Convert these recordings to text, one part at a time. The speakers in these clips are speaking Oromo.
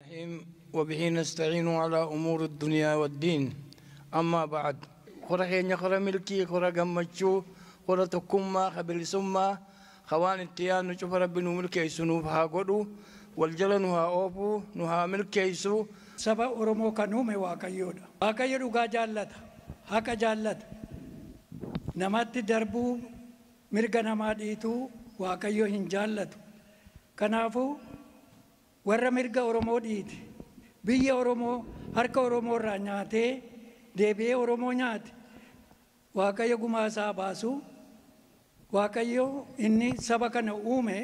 الرحيم وبه نستعين على أمور الدنيا والدين أما بعد خرحين يخرى ملكي خرى قمتشو خرى تكما خبل سما خوان التيان نشوف ربنا ملكي سنوفها قدو والجلنها أوفو نها ملكي سو سبا أورمو كنومي واقعيودا واقعيودو غا جالت هكا جالت نمات دربو مرغا نمات إيتو واقعيو هن جالت كنافو warra mirga Oromoo dhiiti biyya Oromoo harka Oromoo irraa nyaatee deebi'ee Oromoo nyaate Waaqayyo gumaasaa baasu Waaqayyo inni saba kana uume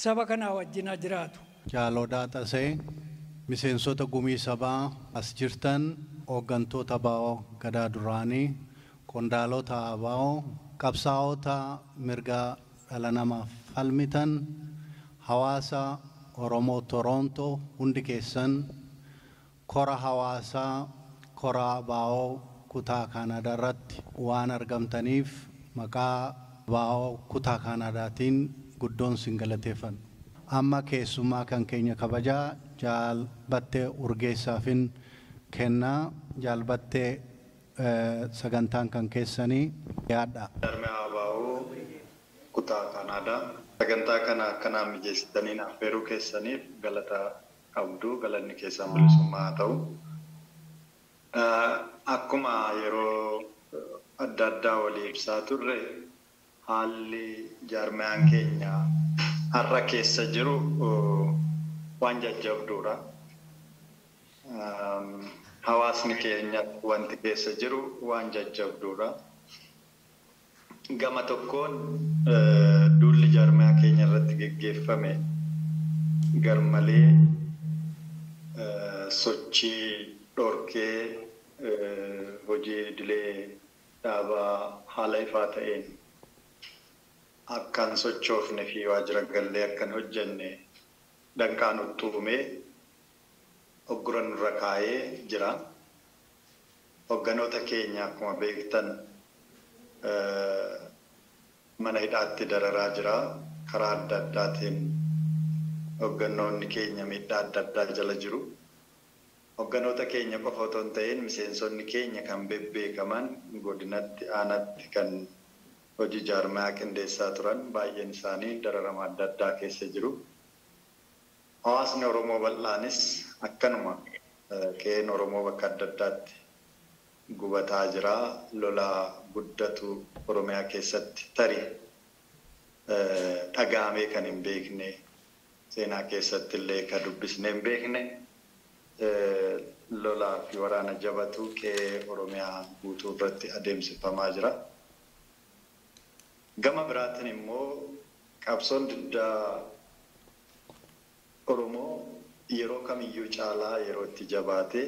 saba kana wajjin jiraatu. Jaalodhaa tasee miseensota gumii sabaa as jirtan hooggantoota baa'oo gadaa duraanii qondaalota abaa'oo qabsaa'ota mirga dhala namaaf falmitan hawaasa Oromoo Toronto hundi keessan kora hawaasaa kora baa'oo kutaa Kaanadaa irratti waan argamtaniif maqaa baa'oo kutaa Kaanadaatiin guddoon sin galateeffanna. Amma keessummaa kan keenya kabajaa jaalbattee urgeessaafin kennaa jaalbattee sagantaan kan keessanii yaadha. Darmee baa'oo kutaa Kaanadaa. Sagantaa kana akkanaan mijeessitaniin affeeruu keessaniif galata qabdu galanni keessan bilisummaa haa ta'u. Akkuma yeroo adda addaa walii ibsaa turre haalli jaarmayaan keenya har'a keessa jiru waan jajjabduudha. Hawaasni keenya wanti keessa jiru waan jajjabduudha. Gama tokkoon duulli jaarmaya keenya irratti geggeeffame garmalee sochii dhorkee hojii idilee dhaabaa haala ifaa ta'een akkaan sochoofne fi waajjira gallee akkan hojjenne danqaan uttuumee ogguran irra kaa'ee jira. Hogganoota keenya akkuma beektan mana hidhaatti dararaa jira karaa adda addaatiin hogganoonni keenya miidhaa adda addaa jala jiru. Hogganoota keenya qofa otoo hin ta'in miseensonni keenya kan bebbeekaman godinatti aanatti kan hojii jaarmayaa qindeessaa turan baay'een isaanii dararama adda addaa keessa jiru. Hawaasni Oromoo bal'aanis akkanuma qe'een Oromoo bakka adda addaatti gubataa jira. Lolaa guddatu Oromiyaa keessatti tarii dhagaamee kan hin beekne seenaa keessatti illee kan dubbisnee hin beekne lolaa fi waraana jabatu qe'ee Oromiyaa guutuu irratti adeemsifamaa jira. Gama biraatiin immoo qabsoon diddaa Oromoo yeroo kamiyyuu caalaa yeroo itti jabaate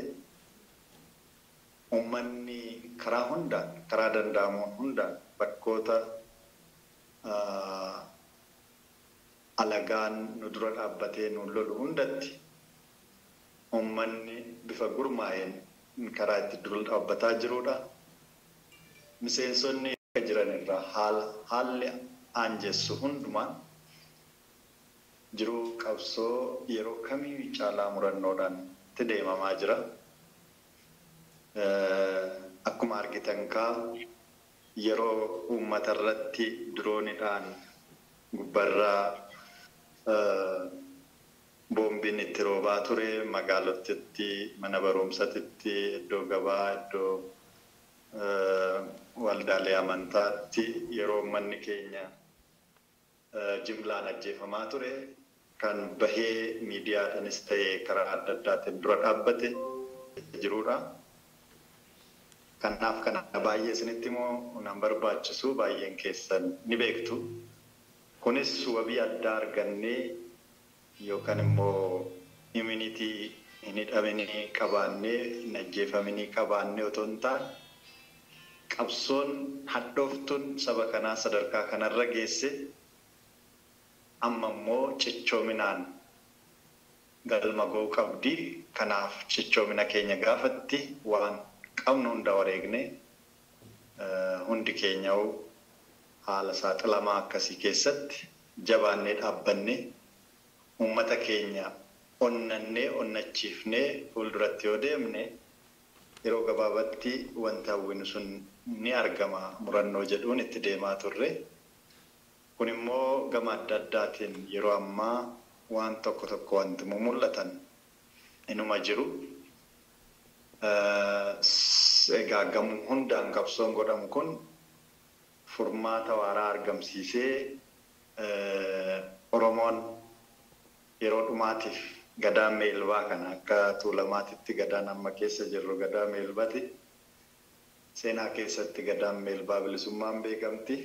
ummanni karaa hundaan karaa danda'amuun hundaan bakkoota alagaan nu dura dhaabbatee nu lolu hundatti ummanni bifa gurmaa'een karaa itti dura dhaabbataa jirudha. Miseensonni jiran irraa haalli aanjessu hundumaan jiruu qabsoo yeroo kamiyyuu caalaa murannoodhaan itti deemamaa jira. Akkuma argitan kaa yeroo uummata irratti diroonidhaan gubbarraa boombiin itti roobaa ture magaalotatti mana barumsatitti iddoo gabaa iddoo waldaalee amantaatti yeroo uummanni keenya jimlaan ajjeefamaa ture kan bahee miidiyaadhaanis ta'ee karaa adda addaatiin dura dhaabbate jirudha. Kanaaf kana baay'ee isinitti immoo nan barbaachisu baay'een keessan ni beektu. Kunis wabii addaa argannee yookaan immoo immunitii hin hidhaminii qabaannee hin ajjeefaminii qabaannee otoo hin taane qabsoon hadhooftuun saba kanaa sadarkaa kanarra geesse amma immoo cichoominaan galma ga'uu qabdi. Kanaaf cichoomina keenya gaafatti waan qabnu hunda wareegne hundi keenya haala saaxilamaa akkasii keessatti jabaannee dhaabbanne uummata keenya onnannee onnachiifnee fuulduratti yoo deemne yeroo gabaabatti wanta hawwinu sun ni argama murannoo jedhuun itti deemaa turre. Kun immoo gama adda addaatiin yeroo ammaa waan tokko tokko wanti mul'atan inuma jiru. Egaa gamuun hundaan qabsoon godhamu kun furmaata waaraa argamsiisee Oromoon yeroo dhumaatiif gadaa meelbaa kana akka tuulamaatitti gadaan amma keessa jirru gadaa meelbaati. Seenaa keessatti gadaan meelbaa bilisummaan beekamti.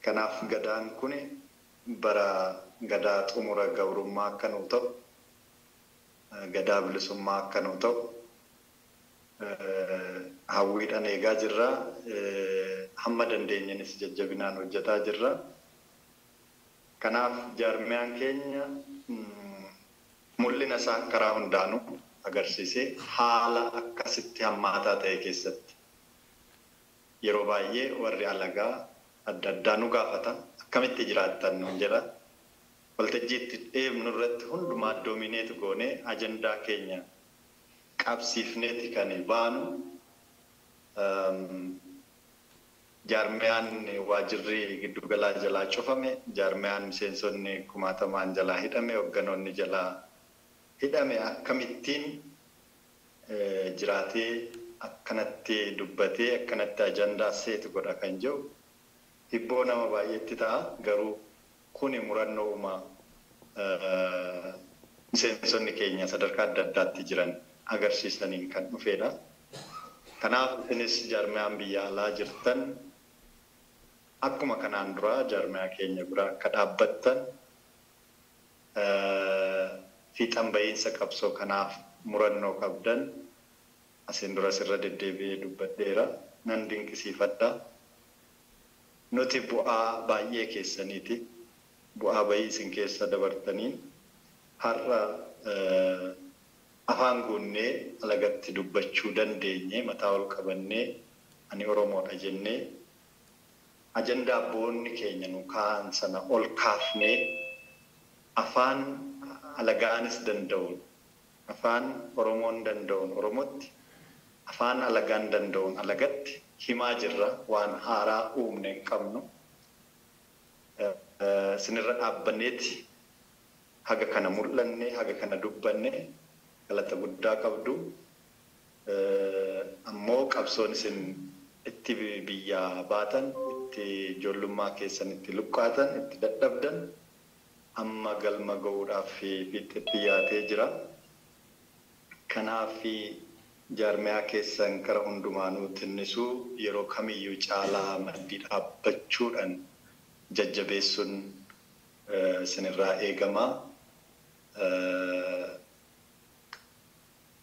Kanaaf gadaan kun bara gadaa xumura gabrummaa akka nu ta'u, gadaa bilisummaa akka nu ta'u hawwiidhaan eegaa jirra. Hamma dandeenyanis jajjabinaan hojjetaa jirra. Kanaaf jaarmiyaan keenya mul'ina isaa karaa hundaanuu agarsiisee haala akkasitti hammaataa ta'e keessatti yeroo baay'ee warri alagaa adda addaa nu gaafatan akkamitti jiraattan nuun jedha. Waltajjiitti deemnu irratti hundumaa doomineetu goonee ajandaa keenya qabsiifneeti kan baanu. Jaarmiyaan waajirri giddugalaa jalaa cufame, jaarmiyaan miseensonni kumaatamaan jalaa hidhame, hogganoonni jalaa hidhame akkamittiin jiraatee akkanatti dubbatee akkanatti ajandaa seetu godha kan jiru hibboo nama baay'eetti ta'a. Garuu kuni murannooma miseensonni keenya sadarkaa adda addaatti jiran agarsiisaniin kan dhufedha. Kanaaf isinis jaarmiyaan biyya alaa jirtan akkuma kanaan dura jaarmiyaa keenya bira akka dhaabbattan fiixan bahiinsa qabsoo kanaaf murannoo qabdan asiin dura sirra deddeebi'ee dubbadheera. Nan dinqisiifadha. Nuti bu'aa baay'ee keessaniiti. Bu'aa bahii isin keessa dabartaniin har'a afaan guunnee alagatti dubbachuu dandeenye mataa ol qabannee ani Oromoodha jennee ajandaa boonni keenya nu kaan sana ol kaafnee afaan alagaanis danda'uun afaan Oromoon danda'uun Oromootti afaan alagaan danda'uun alagatti himaa jirra. Waan haaraa uumne hin qabnu. Sinirra dhaabbanneeti haga kana mul'anne haga kana dubbanne galata guddaa qabdu. Ammoo qabsoon isin itti biyyaa baatan, itti ijoollummaa keessan itti luqqaatan, itti dadhabdan amma galma ga'uudhaaf fiixetti yaatee jira. Kanaaf jaarmiyaa keessan kara hundumaanuu tinnisuu yeroo kamiyyuu caalaa maddii dhaabbachuudhaan jajjabeessuun isinirraa eegama.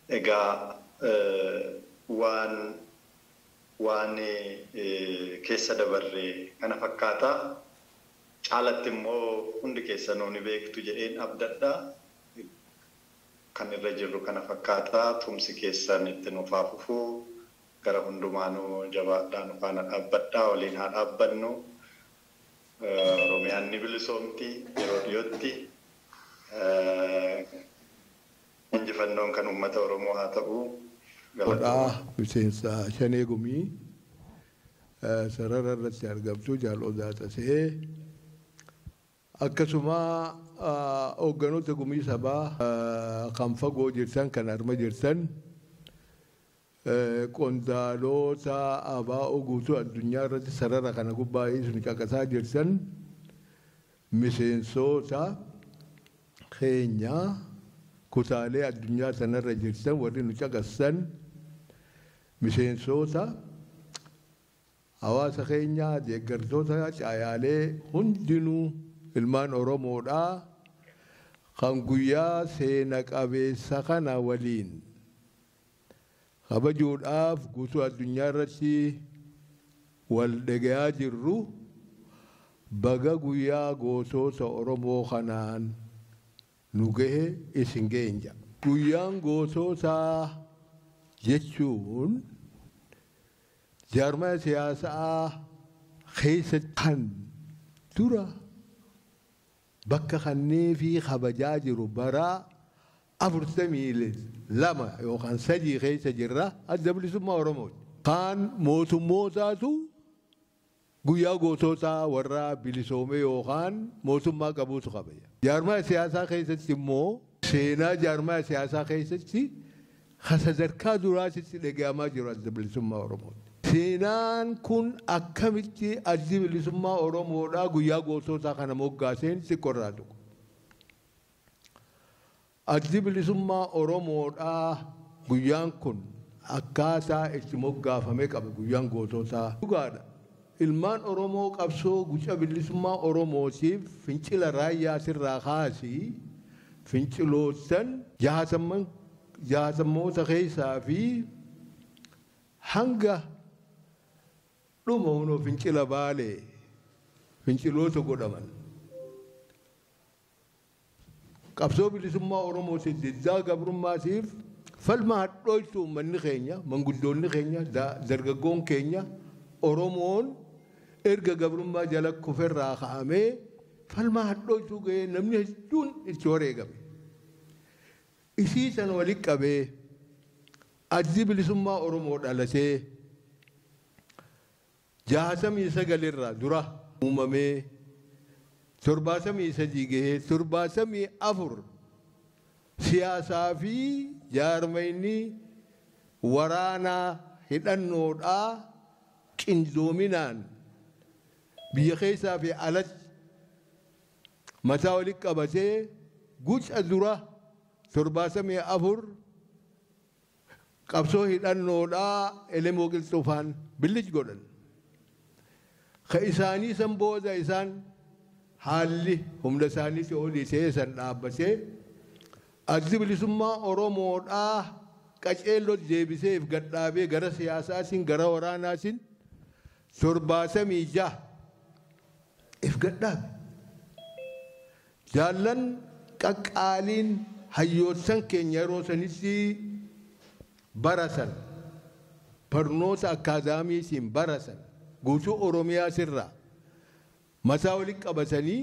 Egaa waan keessa dabarree kana fakkaata. Caalatti immoo hundi keessanuu ni beektu jedheen abdadha. Kan irra jirru kana fakkaata. Tumsi keessan itti nuuf haa fufuu. Gara hundumaanuu jabaadhaan nu faana dhaabbadhaa. Waliin haa dhaabbannu. Oromiyaan ni bilisoomti yeroo dhiyootti. Injifannoon kan uummata Oromoo haa ta'u. Godhaa miseensa Shanee Gumii sarara irratti argamtu Jaal'odaa Tasee akkasuma hoogganoota gumii sabaa kan fagoo jirtan kan harma jirtan qondaalota ABO guutuu addunyaa irratti sarara kana gubbaa isin caqasaa jirtan miseensota keenya kutaalee addunyaa sanarra jirtan warri nu caqasan miseensota hawaasa keenyaa deeggartoota caayaalee hundinuu ilmaan Oromoodhaa kan guyyaa seena qabeessa kana waliin kabajuudhaaf guutuu addunyaa irratti wal dhagayaa jirru baga guyyaa gootota Oromoo kanaan nu gahe isin geenja. Guyyaan gootota jechuun jaarmaya siyaasaa keessatti kan dura bakka kannee fi kabajaa jiru bara 42 yookaan 3 keessa jirra adda bilisummaa Oromooti. Kaan mootummootaatu guyyaa gootota warra bilisoome yookaan mootummaa qabuutu kabaja. Jaarmaa siyaasaa keessatti immoo seenaa jaarmaa siyaasaa keessatti sadarkaa duraatitti dhagahamaa jiru adda bilisummaa Oromooti. Seenaan kun akkamitti addi bilisummaa Oromoodhaa guyyaa goototaa kana moggaaseen xiqqoorraa tuqu. Addi bilisummaa Oromoodhaa guyyaan kun akkaataa itti moggaafame qaba guyyaan goototaa. Dhugaadha. Ilmaan Oromoo qabsoo guca bilisummaa Oromootiif fincila raayyaa sirraa kaasii fincilootan jaatammoota keessaa fi hanga dhuma hunoo fincila baalee finciloota godhaman. Qabsoo bilisummaa Oromootiif diddaa gabrummaatiif falma hadhooytu uummanni keenya, manguddoonni keenya, dargaggoon keenya Oromoon erga gabrummaa jala kufeerraa ka'amee falma hadhooytu ga'ee namni hedduun itti wareegame. Isii sana walitti qabee addi bilisummaa Oromoo dhalatee 69 irraa dura uumamee 73 gahee 74 siyaasaa fi jaarmayni waraanaa hidhannoodhaa qindoominaan biyya keessaa fi alatti mataa walitti qabatee guca dura 74 qabsoo hidhannoodhaa elemoo qilxuufaan billig godhan. Ka isaanii san booda isaan haalli humna isaanii olii ta'ee san dhaabbatee addi bilisummaa Oromoodhaa qaceelloo deebiseef gadhaabee gara siyaasaatiin gara waraanaatiin 76 if gadhaabe. Jaallan qaqqaaliin hayyoottan keenya yeroo sanitti barasan barnoota akaadaamiitiin barasan guutuu Oromiyaa sirraa mataa walitti qabatanii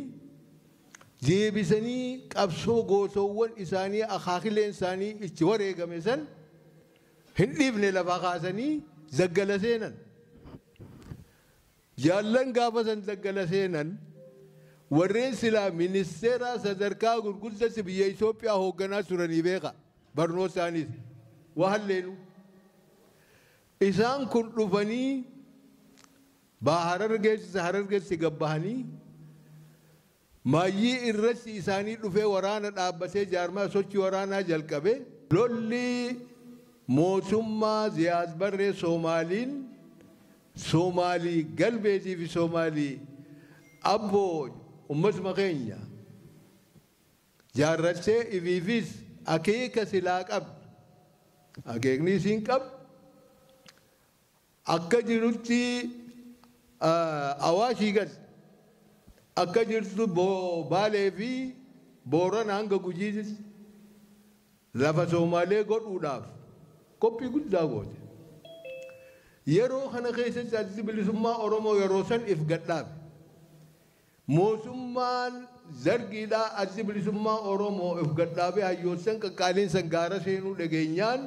deebisanii qabsoo gootoowwan isaanii akaakileen isaanii itti wareegame san hin dhiifne lafaa kaasanii zaggala seenan. Jaallan gaafa san zaggala seenan warreen silaa ministeera sadarkaa gurguddatti biyya Itoophiyaa hoogganaa turanii beeka barnoota isaaniis waa halleenu. Isaan kun dhufanii Harargeetti gabbahanii maayyii irratti isaanii dhufee waraana dhaabbatee jaarmaa sochii waraanaa jalqabe lolli mootummaa Ziyaad Barree Soomaalii galbeetii fi Soomaalii abboo ummatuma keenya jaarrattee ifiifis akeeka silaa qabdi. Akeekni isiin qabdi akka jirutti Awaashii gad akka jirtu Baalee fi Boorana hanga Gujiitis lafa Soomaalee godhuudhaaf qophii guddaa goote. Yeroo kana keessatti addi bilisummaa Oromoo yeroo san if gadhaabe. Mootummaan zargiidhaa addi bilisummaa Oromoo if gadhaabee hayyoottan qaqqaaliin san gaara seenuu dhageenyaan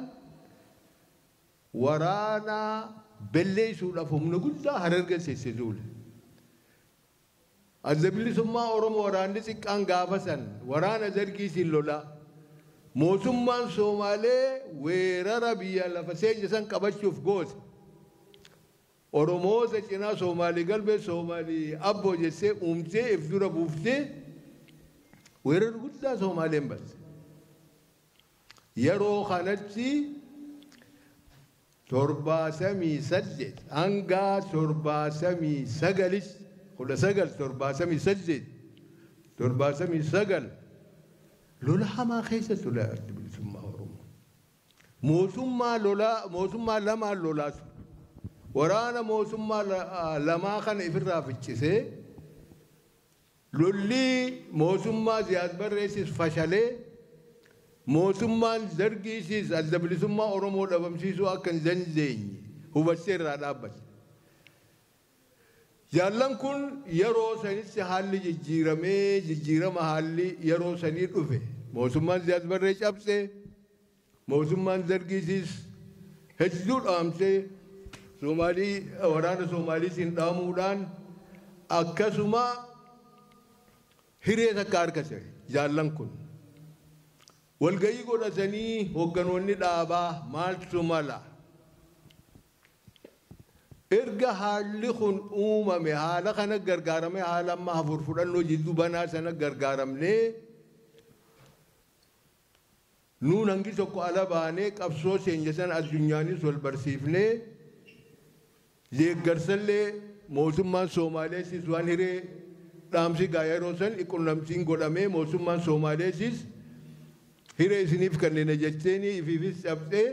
waraanaa belleessuudhaaf humna guddaa Hararge seensisuudha. Adda bilisummaa Oromoo waraanni xiqqaan gaafa san waraana zargiitiin lolaa. Mootummaan Soomaalee weerara biyya lafa seenya san qabachuuf goote. Oromoota cinaa Soomaalii galbee Soomaalii abboo jessee uumtee if dura buuftee weerara guddaa Soomaaleen batte. Yeroo kanatti 78 hanga 79 lola hamaa keessa ture adda bilisummaa Oromoo. Mootummaa lamaan lolaatu. Waraana mootummaa lamaa kana ifirraa ficcisee lolli mootummaa Ziyaad Barreesis fashalee mootummaan Dargiisis adda bilisummaa Oromoo dhabamsiisuu akka hin dandeenye hubattee irraa dhaabbate. jaallan kun yeroo sanitti haalli jijjiirama haalli yeroo sanii dhufe mootummaan Ziyaad Barree cabse mootummaan Dargiisis hedduu dhaamsee waraana Soomaaliitiin dhaamuudhaan akkasuma hiree takka harkate jaallan kun walgayii godhatanii hoogganoonni dhaabaa maaltu mala erga haalli kun uumame haala kana gargaaramee haala amma hafur fudhannoo jidduu banaa sana gargaaramnee nuun hangi tokko ala baanee qabsoo seenya sana addunyaanis wal barsiifnee deeggarsallee mootummaan Soomaaleesis waan hiree dhaamsi gaa yeroo san qunnamtiin godhamee mootummaan Soomaaleesis hiree isiniif kanneen jetteenii ifiifis cabsee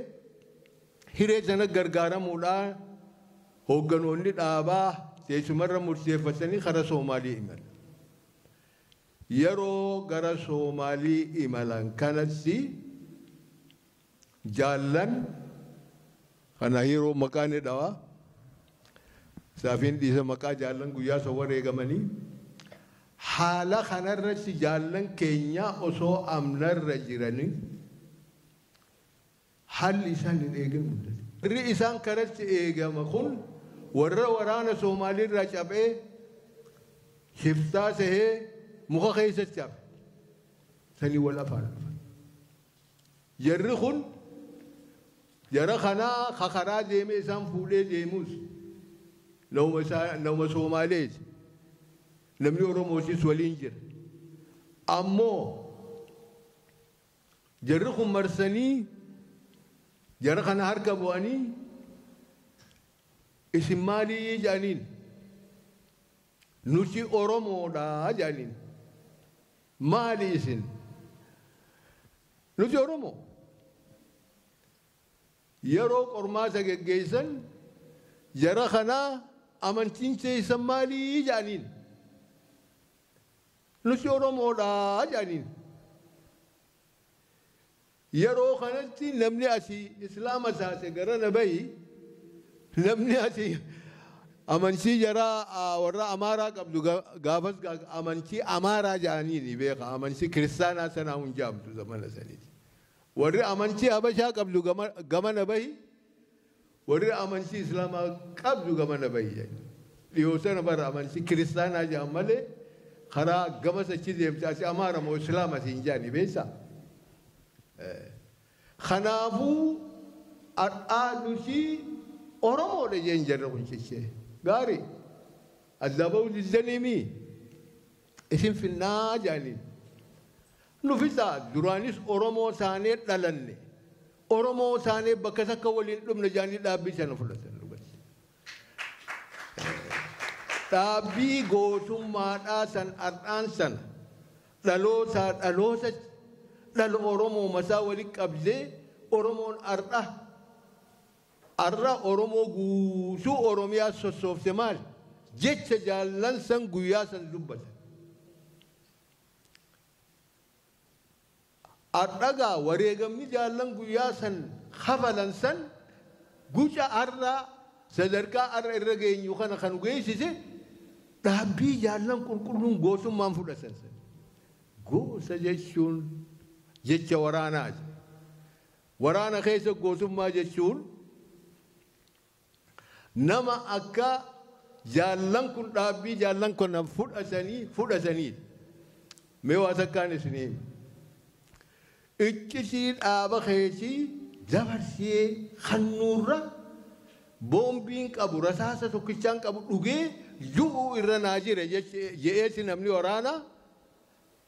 hiree sana gargaaramuudhaan hoogganoonni dhaabaa teessumarra murteeffatanii gara Soomaalii imalan. Yeroo gara Soomaalii imalan kanatti jaallan kana yeroo maqaan dhawaa saafiin dhiisa maqaa jaallan guyyaa isa wareegamanii haala kanarratti jaallan keenya osoo amnarra jiranii haalli isaan hin eegin mul'ate. Irri isaan karatti eegama kun warra waraana Soomaalii irraa cabee shiftaa sahee muka keessatti cabe sanii wal afaan. Jarri kun jara kanaa kakaraa deemee isaan fuudhee deemus nama Soomaaleeti. Namni Oromootis waliin jira. Ammoo jarri kun marsanii jara kana harka bu'anii isin maalii jedhaniin nuti Oromoodha jedhaniin maali isin nuti Oromoo yeroo qormaata geggeessan jara kanaa amantiin keessan maalii jedhaniin nuti Oromoodha jedhaniin yeroo kanatti namni asii islaama taate gara na bahi namni asii amantii jaraa warra amaaraa qabdu gaafas amantii amaaraa jedhaniin beeka amantii kiristaanaa sanaa hin jaamtu zamana saniiti warri amantii habashaa qabdu gama na bahi warri amantii islaamaa qabdu gama na bahi dhiyoo sana bara amantii kiristaanaa jedhan malee karaa gama sachi deemte asii amaara moo islaama siin jedhani beektaa kanaafuu adhaa nuti Oromoodha jeen jarra kun jechee gaarii adda bahuu diddaniimi isin finnaa jedhaniin nufisaa duraanis Oromoo taanee dhalanne Oromoo taanee bakka takka waliin dhumne jedhanii dhaabbii sana fudhatan dhugatti dhaabbii gootummaadhaa san adhaan sana dhalootaa dhalootatti dhala Oromoo masaa walitti qabdee Oromoon arra Oromoo guutuu Oromiyaa sossoofte maal jecha jaallan san guyyaa san dubbatan. Arragaa wareegamni jaallan guyyaa san hafalan san guca arraa sadarkaa arra irra geenyu kana kan geessise dhaabbii jaallan qulqulluun goosummaan fudhatan san. Goosa jechuun jecha waraanaati. Waraana keessa goosummaa jechuun nama akka jaallan kun dhaabbii jaallan kun fudhatanii mee waa takkaan isinii iccitii dhaaba keessii dabarsee kannuurra boombiin qabu rasaasa tokkichaan qabu dhugee ju'uu irra naa jira je'eesi namni waraana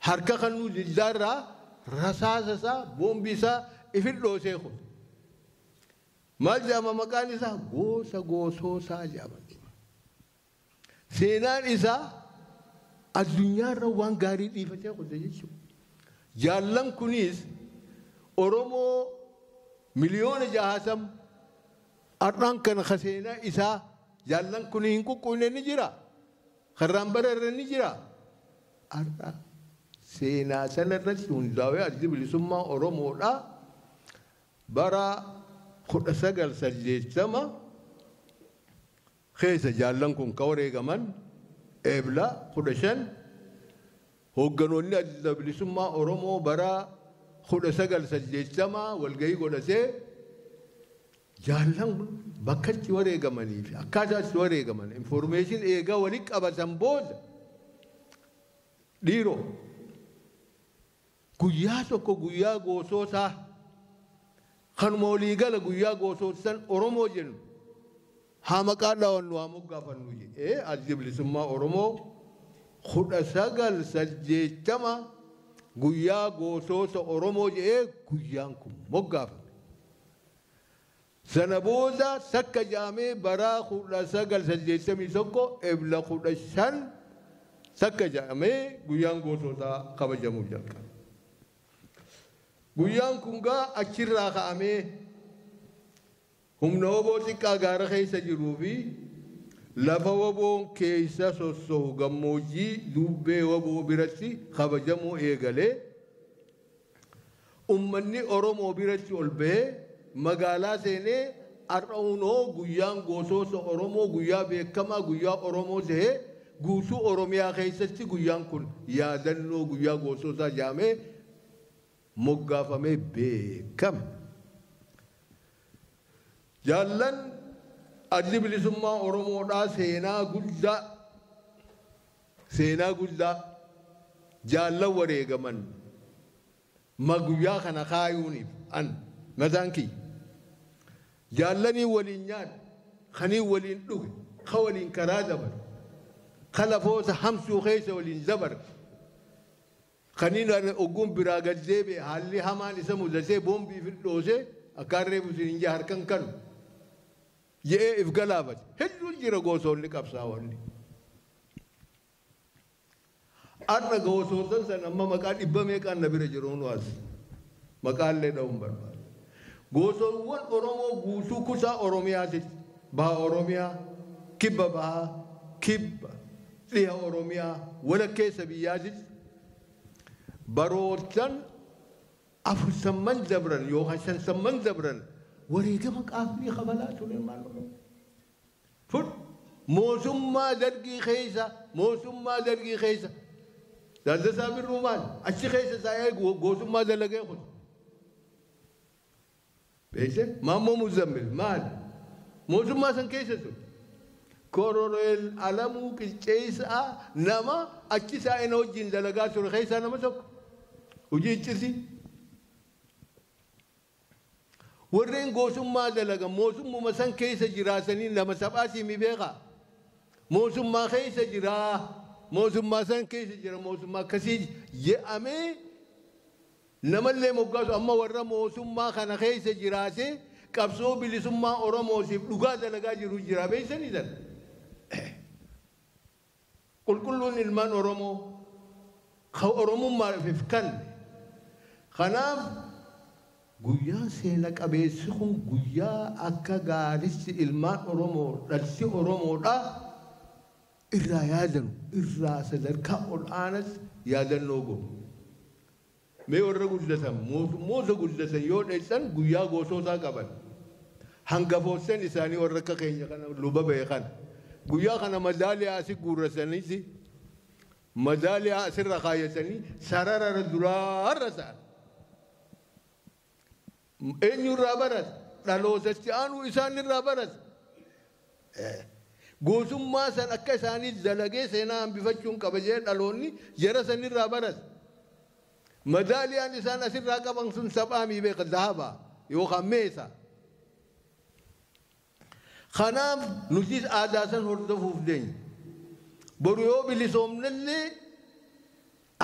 harka kannuu diddaarraa rasaasa isaa boombii isaa ifin dhoosee kun maal jedhama maqaan isaa goosa goosoosaa jedhama seenaan isaa addunyaarra waan gaarii dhiifatee qote jechuudha jaallan kunis Oromoo miliyoona 60 arraan kana seenaa isaa jaallan kun hin quqquyne ni jira karraan bararra ni jira arra seenaa sanarratti hundaa'ee addi bilisummaa Oromoodha bara 1980 خيسة جالنكم كوري كمان إبلا خدشان هوجنوني أدب لسما أورمو برا خد سجل سجيتما والجاي قول سه جالن بكت وري كماني في أكاد وري كمان information إيجا وليك أبا زنبود ديرو guyyaa ko guyyaa gosoota kan moolii gala guyyaa gosoota san Oromoo jennu haa maqaa dhawannu haa moggaafannu jedhee adda bilisummaa Oromoo 1980 guyyaa gosoota Oromoo jedhee guyyaan kun moggaafame. Sana booda sakka jaamee baraa 1981 ebla 15 sakka jaamee guyyaan gosoota kabajamuu jalqabe. Guyyaan kun gaa achirraa ka'amee humna woboo xiqqaa gaara keessa jiruu fi lafa woboon keessa sossohu gammoojjii dubbee woboo biratti kabajamuu eegalee ummanni Oromoo biratti ol bahee magaalaa seenee har'aunoo guyyaan gosoota Oromoo guyyaa beekamaa guyyaa Oromoo ta'ee guutuu Oromiyaa keessatti guyyaan kun yaadannoo guyyaa gosootaa jaamee moggaafamee beekame. Jaallan addi bilisummaa Oromoodhaa seenaa guddaa jaallan wareegaman guyyaa kana kaayuuniif an mataan kiyya jaallanii waliin nyaadha kanii waliin dhuge ka waliin karaa dabar ka lafoota hamsuu keessa waliin dabar kaniin oguun biraa gad deebi'e haalli hamaan isa mudatee boombii fi dhoosee akkaan reefu siin harkan kanu je'ee if galaafate hedduun jira gosoonni qabsaa'onni. Har'a gosootan san amma maqaa dhibba meeqaan na bira jiruun waas maqaallee dha'uun barbaada. Gosoowwan Oromoo guutuu kutaa Oromiyaatitti baha Oromiyaa kibba bahaa kibba dhiha Oromiyaa walakkeessa biyyaatitti barootan afursamman dabran yookaan shantamman dabran wareegama qaafii qabalaa ture maal fud mootummaa dargii keessa Dandasaa birruu maal achi keessa taa'ee gootummaa dalagee kun beekte Maammoo Muzammil maal mootummaa san keessa ture Koroneel Alamuu Qilceessaa nama achi taa'ee na wajjin dalagaa ture keessaa nama tokko hojii iccisi warreen gootummaa dalagan mootummaa san keessa jiraatanii nama saphaatii mi beekaa mootummaa keessa jiraa mootummaa san keessa jira mootummaa akkasii je'amee namallee moggaasu amma warra mootummaa kana keessa jiraate qabsoo bilisummaa Oromootiif dhugaa dalagaa jiru jira beeksanii sana qulqulluun ilmaan Oromoo ka Oromummaaf kan kanaaf guyyaan seena qabeessi kun guyyaa akka gaaritti ilmaan Oromoo dhalli Oromoodhaa irraa yaadanu irraa sadarkaa ol'aanatti yaadannoo godhu. Mee warra guddatan mootummoota guddatan yoo dheessan guyyaa gosootaa qaban hangafoottan isaanii warra akka keenya kana luba beekan guyyaa kana madaaliyaa asii guurrataniiti madaaliyaa asirra kaayatanii sarara duraarra ta'an. Eenyurraa barata dhalootatti aanuu isaanirraa barata. Gootummaa san akka isaanii dalagee seenaa hambifachuun qaba jee dhaloonni jara sanirraa barata. Madaaliyaan isaan asirraa qaban sun saphaa mii beeka zahabaa yookaan meesa. Kanaaf nutis aadaa san hordofuuf deenya. Boru yoo bilisoomnallee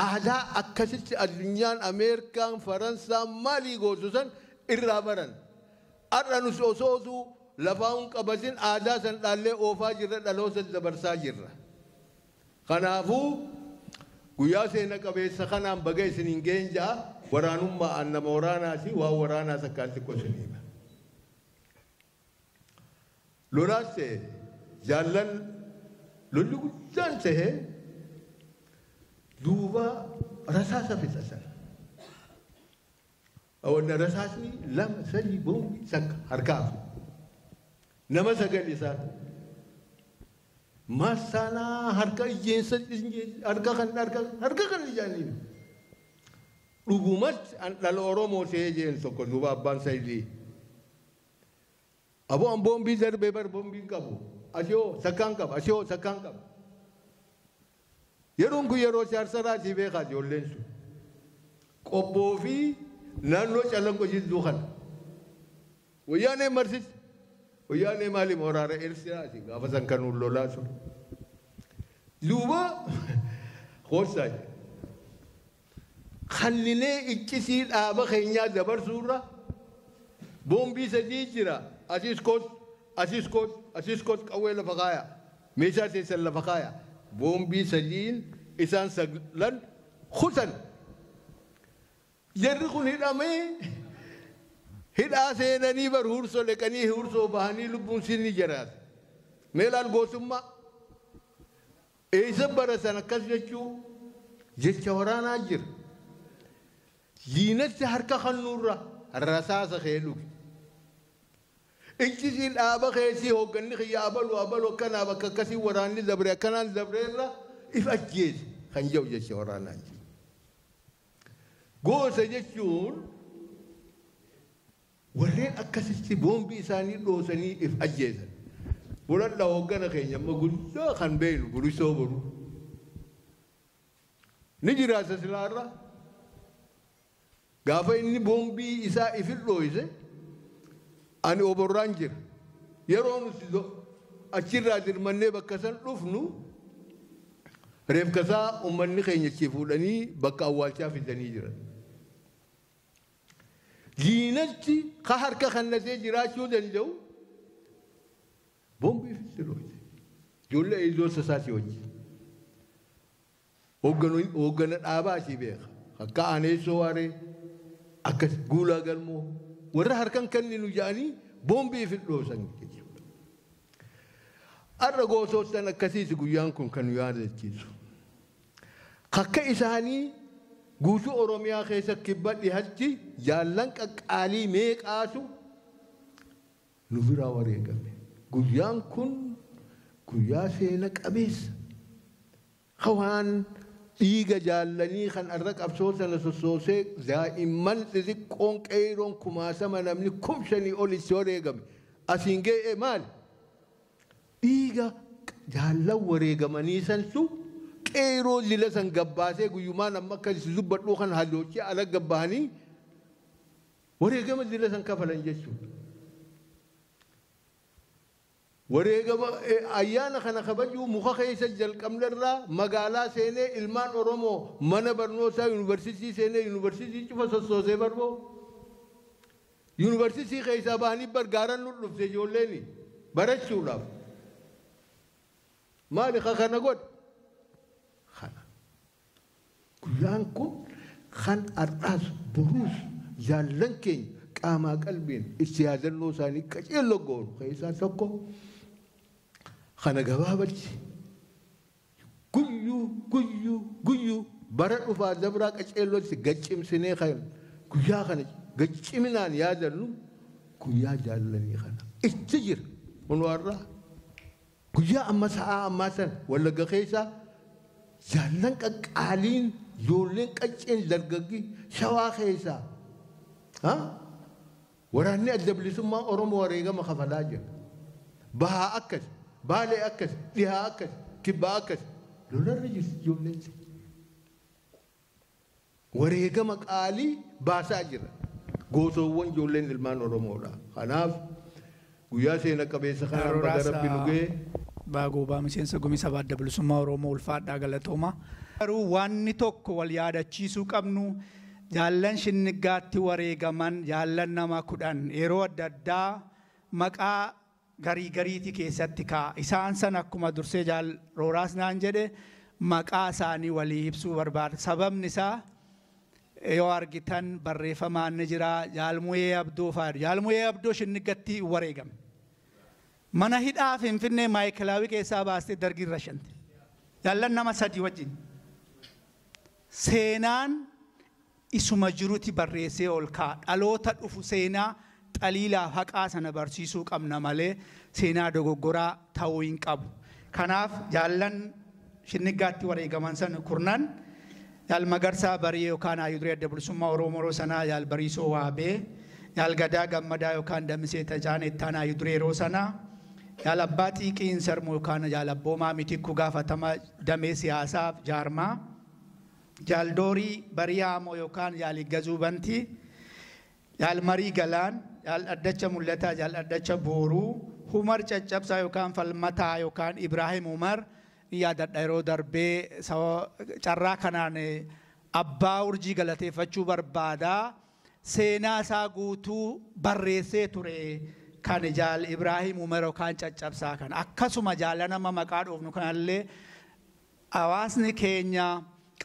aadaa akkasitti addunyaan Ameerikaan Faransaan maalii gootu san irraa baran. Har'a nus osootu lafaan qabatin aadaa san dhaallee oofaa jirra dhaloota dabarsaa jirra. Kanaafuu guyyaa seena qabeessa kanaan baga isiniin geenjaa waraanummaa nama waraanaati waan waraanaa sakkaatti qosiniima. Lolaas ta'e jaallan lolli guddaan ta'e duuba rasaasa fixatan. Awwanna rasaasni lama sadii boombi sakka harkaaf nama sagal isaan Masana harka ijeensa harka kan ijaaniin. Dhugumat dhala Oromoo ta'ee jeen tokko duuba abbaan Saayidii. Aboo boombii darbee bar boombii qabu. Asiyoo sakkaan qaba asiyoo sakkaan qaba. Yeroon kun yeroo siyaasaraa beekaa ijoolleen sun. Qobboo fi naannoo calanqoo jidduu kana. Wayyaanee marsis. Wayyaanee maali mooraara eersiraati gaafa san kan lolaa sun. Duuba hoosaa jira. Khallinee iccisii dhaaba keenyaa dabarsuurra boombii sadii jira. Asis koot qawwee lafa kaaya. Meeshaa teessan lafa kaaya. Boombii sadiin isaan saglan kutan. Jarri kun hidhamee hidhaa seenanii bar hursoo leqanii hursoo bahanii lubbuun sinni jiraata. Meelaal gootummaa. Eessa bara san akkas jechuu jecha waraanaa jira. Diinatti harka kannuurra rasaasa keeluufi. Iccisii dhaaba keessii hoogganni kiyya abalu akkanaa bakka akkasii waraanni dabre akkanaan dabreerra if ajjeese kan jedhu jecha waraanaa jira. Goosa jechuun warreen akkasitti boombii isaanii dhoosanii if ajjeesan. Buladha hooggana keenya amma guddaa kan beenu burisoo boru. Ni jiraata silaarra. Gaafa inni boombii isaa ifin dhoose ani oborraan jira. Yeroo nuti achirraa dirmannee bakka san dhufnu reefkasaa uummanni keenya achi fuudhanii bakka awwaalchaa fidanii jiran. Diinatti ka harka kannatee jiraachuu danda'u boombii fitti dhoose. Ijoollee ijoolsa isaati wajjin. Hooggana dhaabaa asii beeka. Akka aaneessoo waaree akkas guulaa galmoo warra harkan kanninu jedhanii boombii fitti dhoosan jechuudha. Har'a gosoottan akkasiis guyyaan kun kan yaadachiisu. Akka isaanii guutuu Oromiyaa keessa kibba dhihatti jaallan qaqqaalii meeqaatu nu biraa wareegame. Guyyaan kun guyyaa seena qabeessa. Hawaan dhiiga jaallanii kan irra qabsoo sana sossoosee daa'imman xixiqqoon qeeroon kumaasama namni kumshanii ol itti wareegame. Asiin ga'e maali? Dhiiga jaallan wareegamanii santu qeeroo lila san gabbaasee guyyumaan amma akka itti dubbadhuu kan halloochii ala gabbaanii wareegama lila san kafalan jechuudha. Wareegama ayyaana kana kabajuu muka keessa jalqabnerraa magaalaa seenee ilmaan Oromoo mana barnootaa yuunivarsiitii seenee yuunivarsiitii cufa sossoosee barboo. Yuunivarsiitii keessaa bahanii bargaaran nu dhufte ijoolleen barachuudhaaf. Maali kana godhe? Kana. Guyyaan kun kan har'aas boruus jaallan keenya qaamaa qalbiin itti yaadannoo isaanii qaceelloo goonu keessaa tokko. Kana gabaabachi guyyuu bara dhufaa dabraa qaceellootti gaccimsinee kan guyyaa kana gacciminaan yaadannu guyyaa jaallanii kana itti jira hundumarraa guyyaa amma sa'aa ammaa sana Wallagga keessaa jaallan qaqqaaliin ijoolleen qacceen dargaggi Shawaa keessaa waraanni adda bilisummaa Oromoo wareegama kafalaa jira. Bahaa akkas Baalee akkas, dhihaa akkas, kibbaa akkas lolarra jirti ijoolleen. Wareegama qaalii baasaa jira. Gosoowwan ijoolleen ilmaan Oromoodha. Kanaaf guyyaa seena qabeessa kanaan baga Rabbi nu ga'e. Baagobaa miseensa gumii sabaa adda bilisummaa Oromoo ulfaadhaa galatooma. Garuu wanni tokko wal yaadachiisuu qabnu jaallan shinnigaatti wareegaman jaallan nama 10 yeroo adda addaa maqaa gariitii keessatti kaa isaan san akkuma dursee jaal rooraas naan jedhe maqaa isaanii walii ibsuu barbaada. Sababni isaa yoo argitan barreeffamaan ni jira jaalmuyee abdoo faadu. Jaalmuyee abdoo shinnigatti wareegame. Mana hidhaa Finfinnee Maayikelaawii keessaa baastee dargiirra shante. Jaallan nama 3 wajjin. Seenaan isuma jirutti barreessee ol kaa dhaloota dhufu seenaa xaliilaa haqaa sana barsiisuu qabna malee seenaa dogoggoraa ta'uu hin qabu. kanaaf jaallan shinnigaatti wareegaman san kurnan yaal magarsaa barii yookaan ayuduree adda bilisummaa Oromoo sanaa yaal bariisoo waabee yaal gadaa gammadaa yookaan damisee tajaan ittaan ayuduree yeroo sanaa yaal abbaa xiiqiin sarmoo yookaan yaal abboomaa mitikku gaafatama damee siyaasaaf jaarmaa yaal doorii barii haamoo yookaan yaal gazuu bantii yaal marii galaan yaal addacha mul'ataa yaal addacha booruu Umar caccabsaa yookaan falmataa yookaan Ibrahim Umar yaadadha yeroo darbee carraa kanaan abbaa urjii galateeffachuu barbaadaa seenaa isaa guutuu barreessee ture kan jaal Ibrahim Umar yookaan caccabsaa kan akkasuma jaalanama maqaa dhoofnu kanallee hawaasni keenya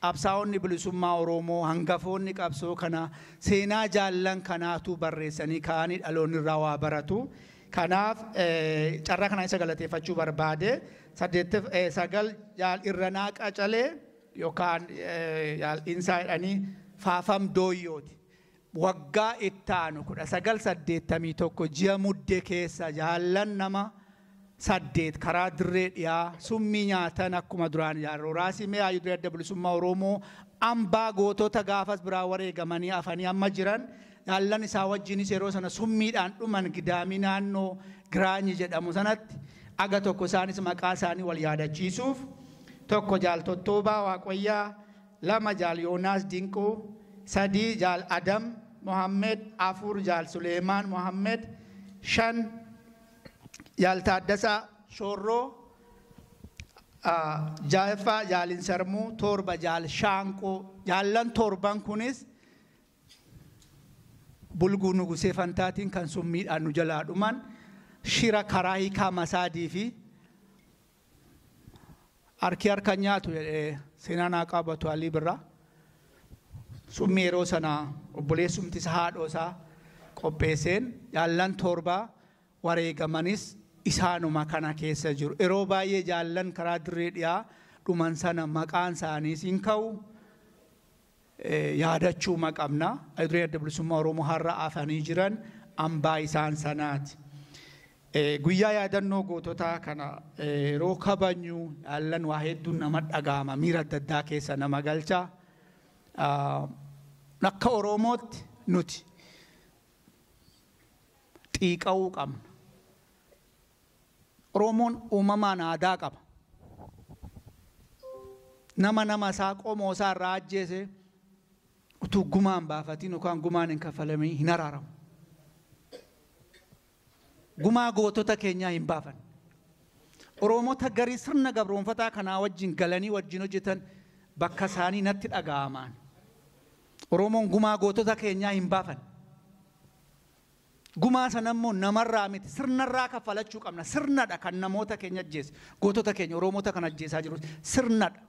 qabsaa'onni bilisummaa Oromoo hangafoonni qabsoo kana seenaa jaallan kanaatu barreessanii kaanii dhaloonni irraa waa baratu. Kanaaf carraa kana isa galateeffachuu barbaade sagal yaal irranaa qacalee yookaan yaal insaadhanii faafam dooyyooti. Waggaa ittaanu 1981 ji'a muddee keessa jaallan nama 8 karaa dirree dhiyaa summii nyaatan akkuma duraan jaarroo raasimee ayuduree adda bilisummaa Oromoo ambaa gootota gaafas biraa wareegamanii afanii amma jiran jaallan isaa wajjinis yeroo sana summiidhaan dhuman gidaamii naannoo giraanyi jedhamu sanatti aga tokko isaanis maqaa isaanii wal yaadachiisuuf tokko jaal Tottoobaa Waaqoyyaa 2 jaal Yoonaas Dinqoo 3 jaal Adam Mohammed 4 jaal Suleemaan Mohammed 5 jaal Taaddasaa Shoorroo 6 jaal Insarmuu 7 jaal Shaanqoo jaallan torban kunis bulguu nugusee fantaatiin kan summiidhaan nu jalaa dhuman shira karaa hiikaa masaadii fi harka nyaatu seenaa naa qabatu Alii Birraa summii yeroo sana obboleessumti isaa haadhoo isaa qopheesseen jaallan torba wareegamanis isaanuma kana keessa jiru yeroo baay'ee jaallan karaa dirree dhiyaa dhuman sana maqaan isaaniis hin ka'u yaadachuu maqamna ayuduree adda bilisummaa Oromoo har'a afanii jiran ambaa isaan sanaati. Guyyaa yaadannoo goototaa kana yeroo kabajnu jaallan waa hedduun nama dhagahama miira adda addaa keessa nama galcha. Akka Oromootti nuti xiiqa'uu qabna. Oromoon uumamaan aadaa qaba. Nama isaa qomoo isaa irraa ajjeese utuu gumaan baafatiin yookaan gumaan hin kaffalamin hin araaramu. Gumaa gootota keenyaa hin baafan. Oromoota garii sirna gabroonfataa kanaa wajjin galanii wajjin hojjetan bakka isaanii natti dhaga'amaan. Oromoon gumaa gootota keenyaa hin baafan. Gumaa sanammoo namarraa miti sirnarraa kaffalachuu qabna. Sirnadha kan namoota keenya ajjeese. Gootota keenya Oromoota kan ajjeesaa jiru sirnadha.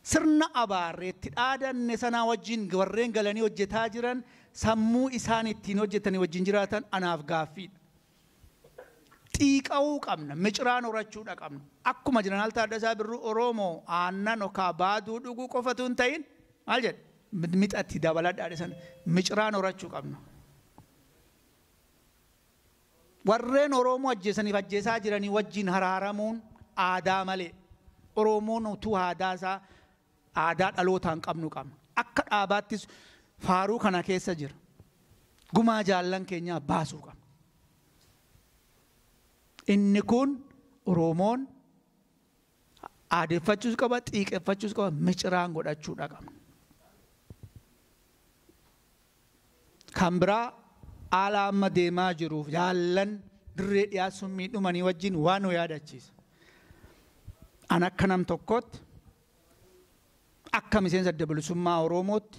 Sirna abaarreetti dhaadanne sanaa wajjin warreen galanii hojjetaa jiran sammuu isaan ittiin hojjetanii wajjin jiraatan anaaf gaaffiidha. Xiiqa'uu qabna, miciraan horachuudha qabna. Akkuma Jeneraal Taaddasaa Birruu Oromoo aannan okaa baaduu dhuguu qofatu hin ta'in maal jedhe mixatti dabaladhaa dhisan miciraan horachuu qabna. Warreen Oromoo ajjeesaniif ajjeesaa jiranii wajjin haraaramuun aadaa malee. Oromoon utuu aadaa dhalootaan qabnu qabna. Akka dhaabaattis faaruu kana keessa jira. Gumaa jaallan keenyaa baasuu qabna. Inni kun Oromoon aadeeffachuus qaba, xiiqeffachuus qaba, miciraan godhachuudha qabna. Kan biraa haala amma deemaa jiruuf jaallan dirree dhiyaa summii dhumanii wajjin waan nu yaadachiisa. An akka nam tokkootti akka miseensa adda bilisummaa Oromootti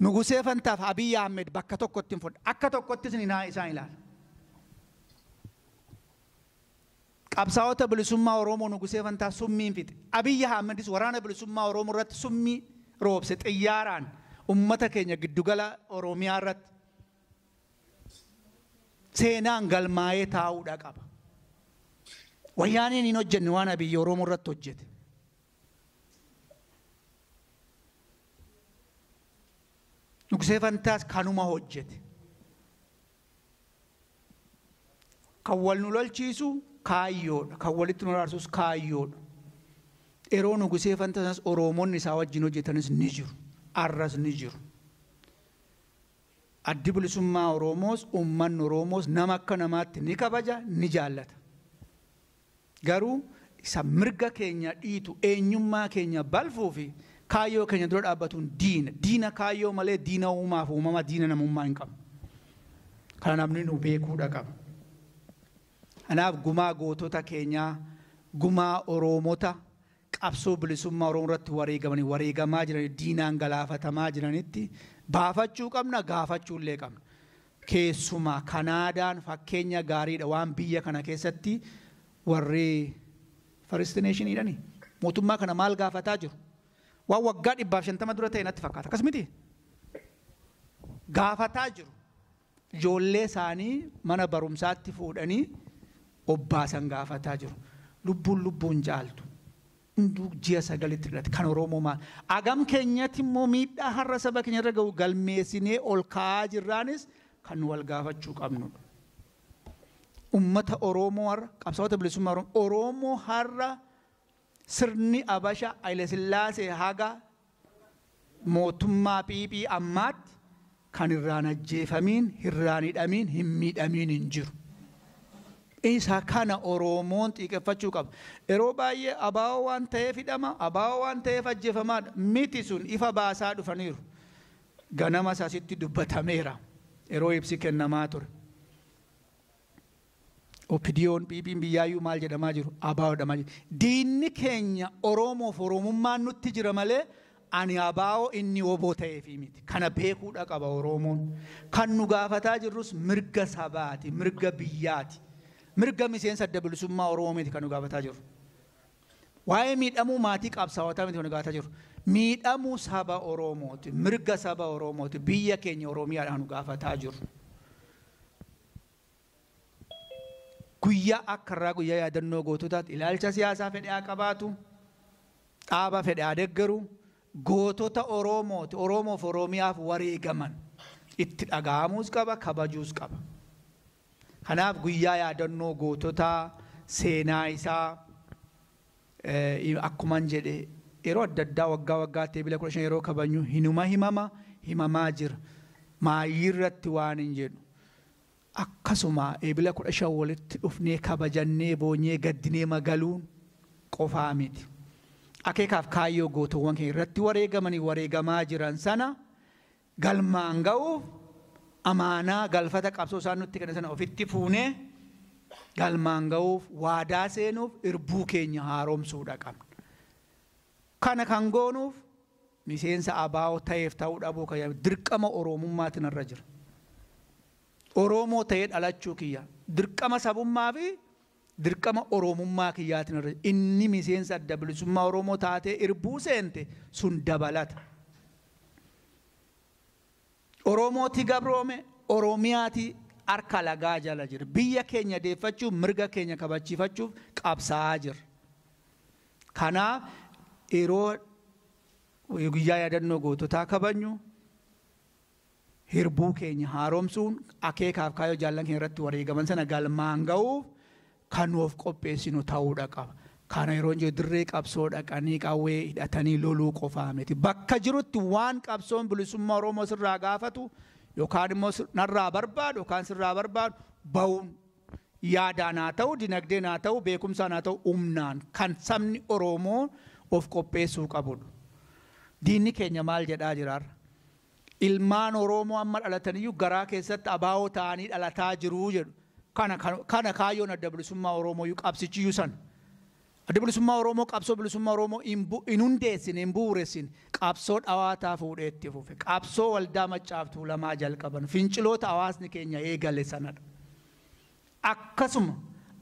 Nugusee Fantaaf Abiy Ahmed bakka tokkotti hin fudhu. Akka tokkottis ni isaan ilaala. Qabsaa'ota bilisummaa Oromoo Nugusee Fantaaf summiin fixe. Abiy Ahmedis waraana bilisummaa Oromoo irratti summii roobse xiyyaaraan ummata keenya giddugala Oromiyaa irratti seenaan galmaa'ee taa'uudha qaba. Wayyaaniin hin hojjenne waan Abiy Oromoo irratti hojjete. Nugusee Fantaas kanuma hojjete. Kan wal nu lolchiisu kaayyoodha. Kan walitti nu araarsus kaayyoodha. Yeroo nugusee fantasaas Oromoonni isaa wajjin hojjetanis ni jiru. Arras ni jiru. Addi bilisummaa Oromoos uummanni Oromoos nama akka namaatti ni kabaja ni jaallata. Garuu isa mirga keenya dhiitu eenyummaa keenya balfuu fi kaayyoo keenya dura dhaabbatuun diina kaayyoo malee diina uumaaf uumama diina namummaa hin qabu. Kana namni nu beekuudha qaba. Kanaaf gumaa gootota keenyaa gumaa Oromota qabsoo bilisummaa Oromoo irratti wareegamaa jiran diinaan galaafatamaa jiranitti baafachuu qabna gaafachuu illee qabna. Keessumaa Kanaadaan fakkeenya gaariidha waan biyya kana keessatti warri First Nation jedhani mootummaa kana maal gaafataa jiru waan waggaa 150 dura ta'e natti fakkaata akkas miti gaafataa jiru ijoollee isaanii mana barumsaatti fuudhanii obbaasan gaafataa jiru lubbuun jaaltu hunduu ji'a 9 irratti kan Oromoo maal agam keenyatti immoo miidhaa har'a saba keenya irra ga'u galmeessinee ol kaa'aa jirraanis kan wal gaafachuu qabnudha. Ummata Oromoo har'a qabsaa'ota bilisummaa Oromoo har'a sirni Abasha Haile Sillaasee haga mootummaa Phiiphii ammaatti kan irraan ajjeefamiin irraan hidhamiin hin miidhamiin hin jiru. Isa kana Oromoon xiiqeffachuu qaba. Yeroo baay'ee abaa'oo waan ta'eef hidhama abaa'oo waan ta'eef ajjeefamaadha miti sun ifa baasaa dhufaniiru. Ganama isaasitti dubbatameera yeroo ibsi kennamaa ture. Opinion Phiiphiin biyyaayyuu maal jedhamaa jiru abaa'oo jedhamaa jiru. Diinni keenya Oromoof Oromummaan nutti jira malee ani abaa'oo inni oboo ta'eefi miti. Kana beekuudha qaba Oromoon. Kan nu gaafataa jirrus mirga sabaati, mirga biyyaati. Mirga miseensa adda bilisummaa Oromoo miti kan nu gaafataa jiru. Waa'ee miidhamuu maatii qabsaa'otaa miti kan nu gaafataa jiru. Miidhamuu saba Oromooti, mirga saba Oromooti, biyya keenya Oromiyaadhaan nu gaafataa jiru. Guyyaa akkarraa guyyaa yaadannoo goototaatti ilaalcha siyaasaa fedhe haa qabaatu, dhaaba fedhe haa deeggaru, gootota Oromooti, Oromoof Oromiyaaf wareegaman itti dhaga'amuus qaba, kabajuus qaba. Kanaaf guyyaa yaadannoo goototaa seenaa isaa akkuman jedhe yeroo adda addaa waggaatti bila 15 yeroo kabajnu himamaa jira. Maayii irratti waan hin jedhu. Akkasuma bila 15 walitti dhufnee kabajannee boonyee gaddinee magaluun qofaa miti. Akeekaaf kaayyoo gootowwan keenya irratti wareegamaa jiran sana galmaan ga'uuf amaanaa galfata qabsoo isaan nutti kennan sana ofitti fuunee galmaan ga'uuf waadaa seenuuf irbuu keenya haaromsuudha qabna. Kana kan goonuuf miseensa abaa'oo ta'eef ta'uu dhabuu kan dirqama Oromummaatiin irra jira. Oromoo ta'ee dhalachuu kiyya dirqama sabummaa fi dirqama Oromummaa kiyyaatiin irra inni miseensa adda bilisummaa Oromoo taatee irbuu seente sun dabalata. Oromooti gabroome Oromiyaati harka lagaa jala jira. Biyya keenya deeffachuuf mirga keenya kabachiifachuuf qabsaa'aa jira. Kanaaf yeroo guyyaa yaadannoo goototaa kabajnu hirbuu keenya haaromsuun akeekaaf kaayyoo jaallan keenya irratti wareegaman sana galmaan ga'uuf kan nuuf qopheessinu ta'uudha qaba. Kana yeroo inni dirree qabsoo dhaqanii qawwee hidhatanii loluu qofaa miti. Bakka jirutti waan qabsoon bilisummaa Oromoo sirraa gaafatu yookaan immoo narraa barbaadu yookaan sirraa barbaadu ba'uun yaadaan haa ta'u, dinagdeen haa ta'u, beekumsaan haa ta'u, humnaan kan sabni Oromoo of qopheessuu qabudha. Diinni keenya maal jedhaa jiraarra? Ilmaan Oromoo amma dhalataniyyuu garaa keessatti abaa'oo ta'anii dhalataa jiruu jedhu. Kana kaayyoon adda bilisummaa Oromoo qabsichiyyuu sana. Adda bilisummaa Oromoo qabsoo bilisummaa Oromoo hin hundeessin hin bu'uuressin qabsoo dhawaataa fuudhee itti fufe qabsoo waldaa Maccaaf Tuulamaa jalqaban finciloota hawaasni keenya eegale sanadha.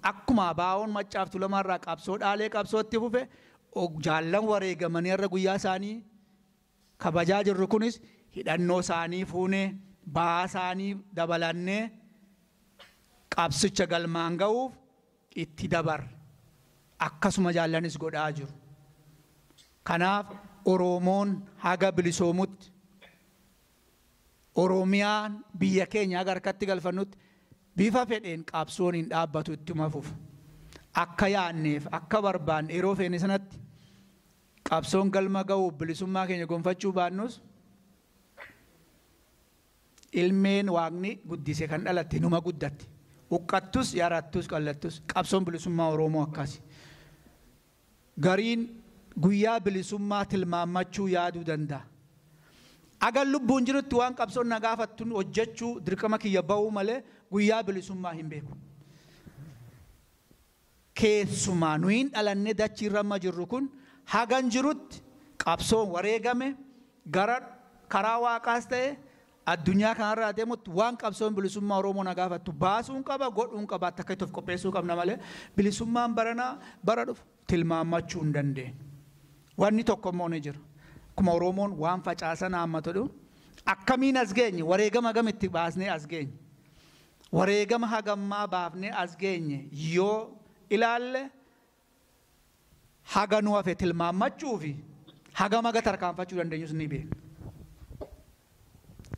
Akkuma abaa'oon Maccaaf Tuulamaa irraa qabsoo dhaalee qabsoo itti fufe jaallan wareegamanii irra guyyaa isaanii kabajaa jirru kunis hidhannoo isaanii fuunee ba'aa isaanii dabalannee qabsicha galmaan ga'uuf itti dabarra. Akkasuma jaallanis godhaa jiru. Kanaaf Oromoon haga bilisoomutti Oromiyaan biyya keenya haga harkatti galfannutti bifa fedheen qabsoon hin dhaabbatu ittuma fufu. akka yaanneef akka barbaan yeroo feene sanatti qabsoon galma ga'u bilisummaa keenya gonfachuu baannus ilmeen waaqni guddise kan dhalatte numa guddatti uqqattus yaarattus qallattus qabsoon bilisummaa Oromoo akkasi gariin guyyaa bilisummaa tilmaammachuu yaaduu danda'a agar lubbuun jirutti waan qabsoon na gaafattuun hojjechuu dirqama kiyya ba'uu malee guyyaa bilisummaa hin beeku keessumaa nuyin dhalanne dachiirra amma jirru kun hagan jirutti qabsoon wareegame gara karaa waaqaas ta'e addunyaa kanarraa deemutti waan qabsoon bilisummaa Oromoo na gaafattu baasuun qaba godhuun qaba akka itti of qopheessuu qabna malee bilisummaan bara dhufu tilmaammachuu hin dandeenye. Wanni tokko immoo ni jira. Akkuma Oromoon waan facaasan haammatu akkamiin as geenye wareegama gamitti baasnee as geenye wareegama hagammaa baafnee as geenye yoo ilaalle haga nu hafe tilmaammachuu fi hagama tarkaanfachuu dandeenyus ni beekna.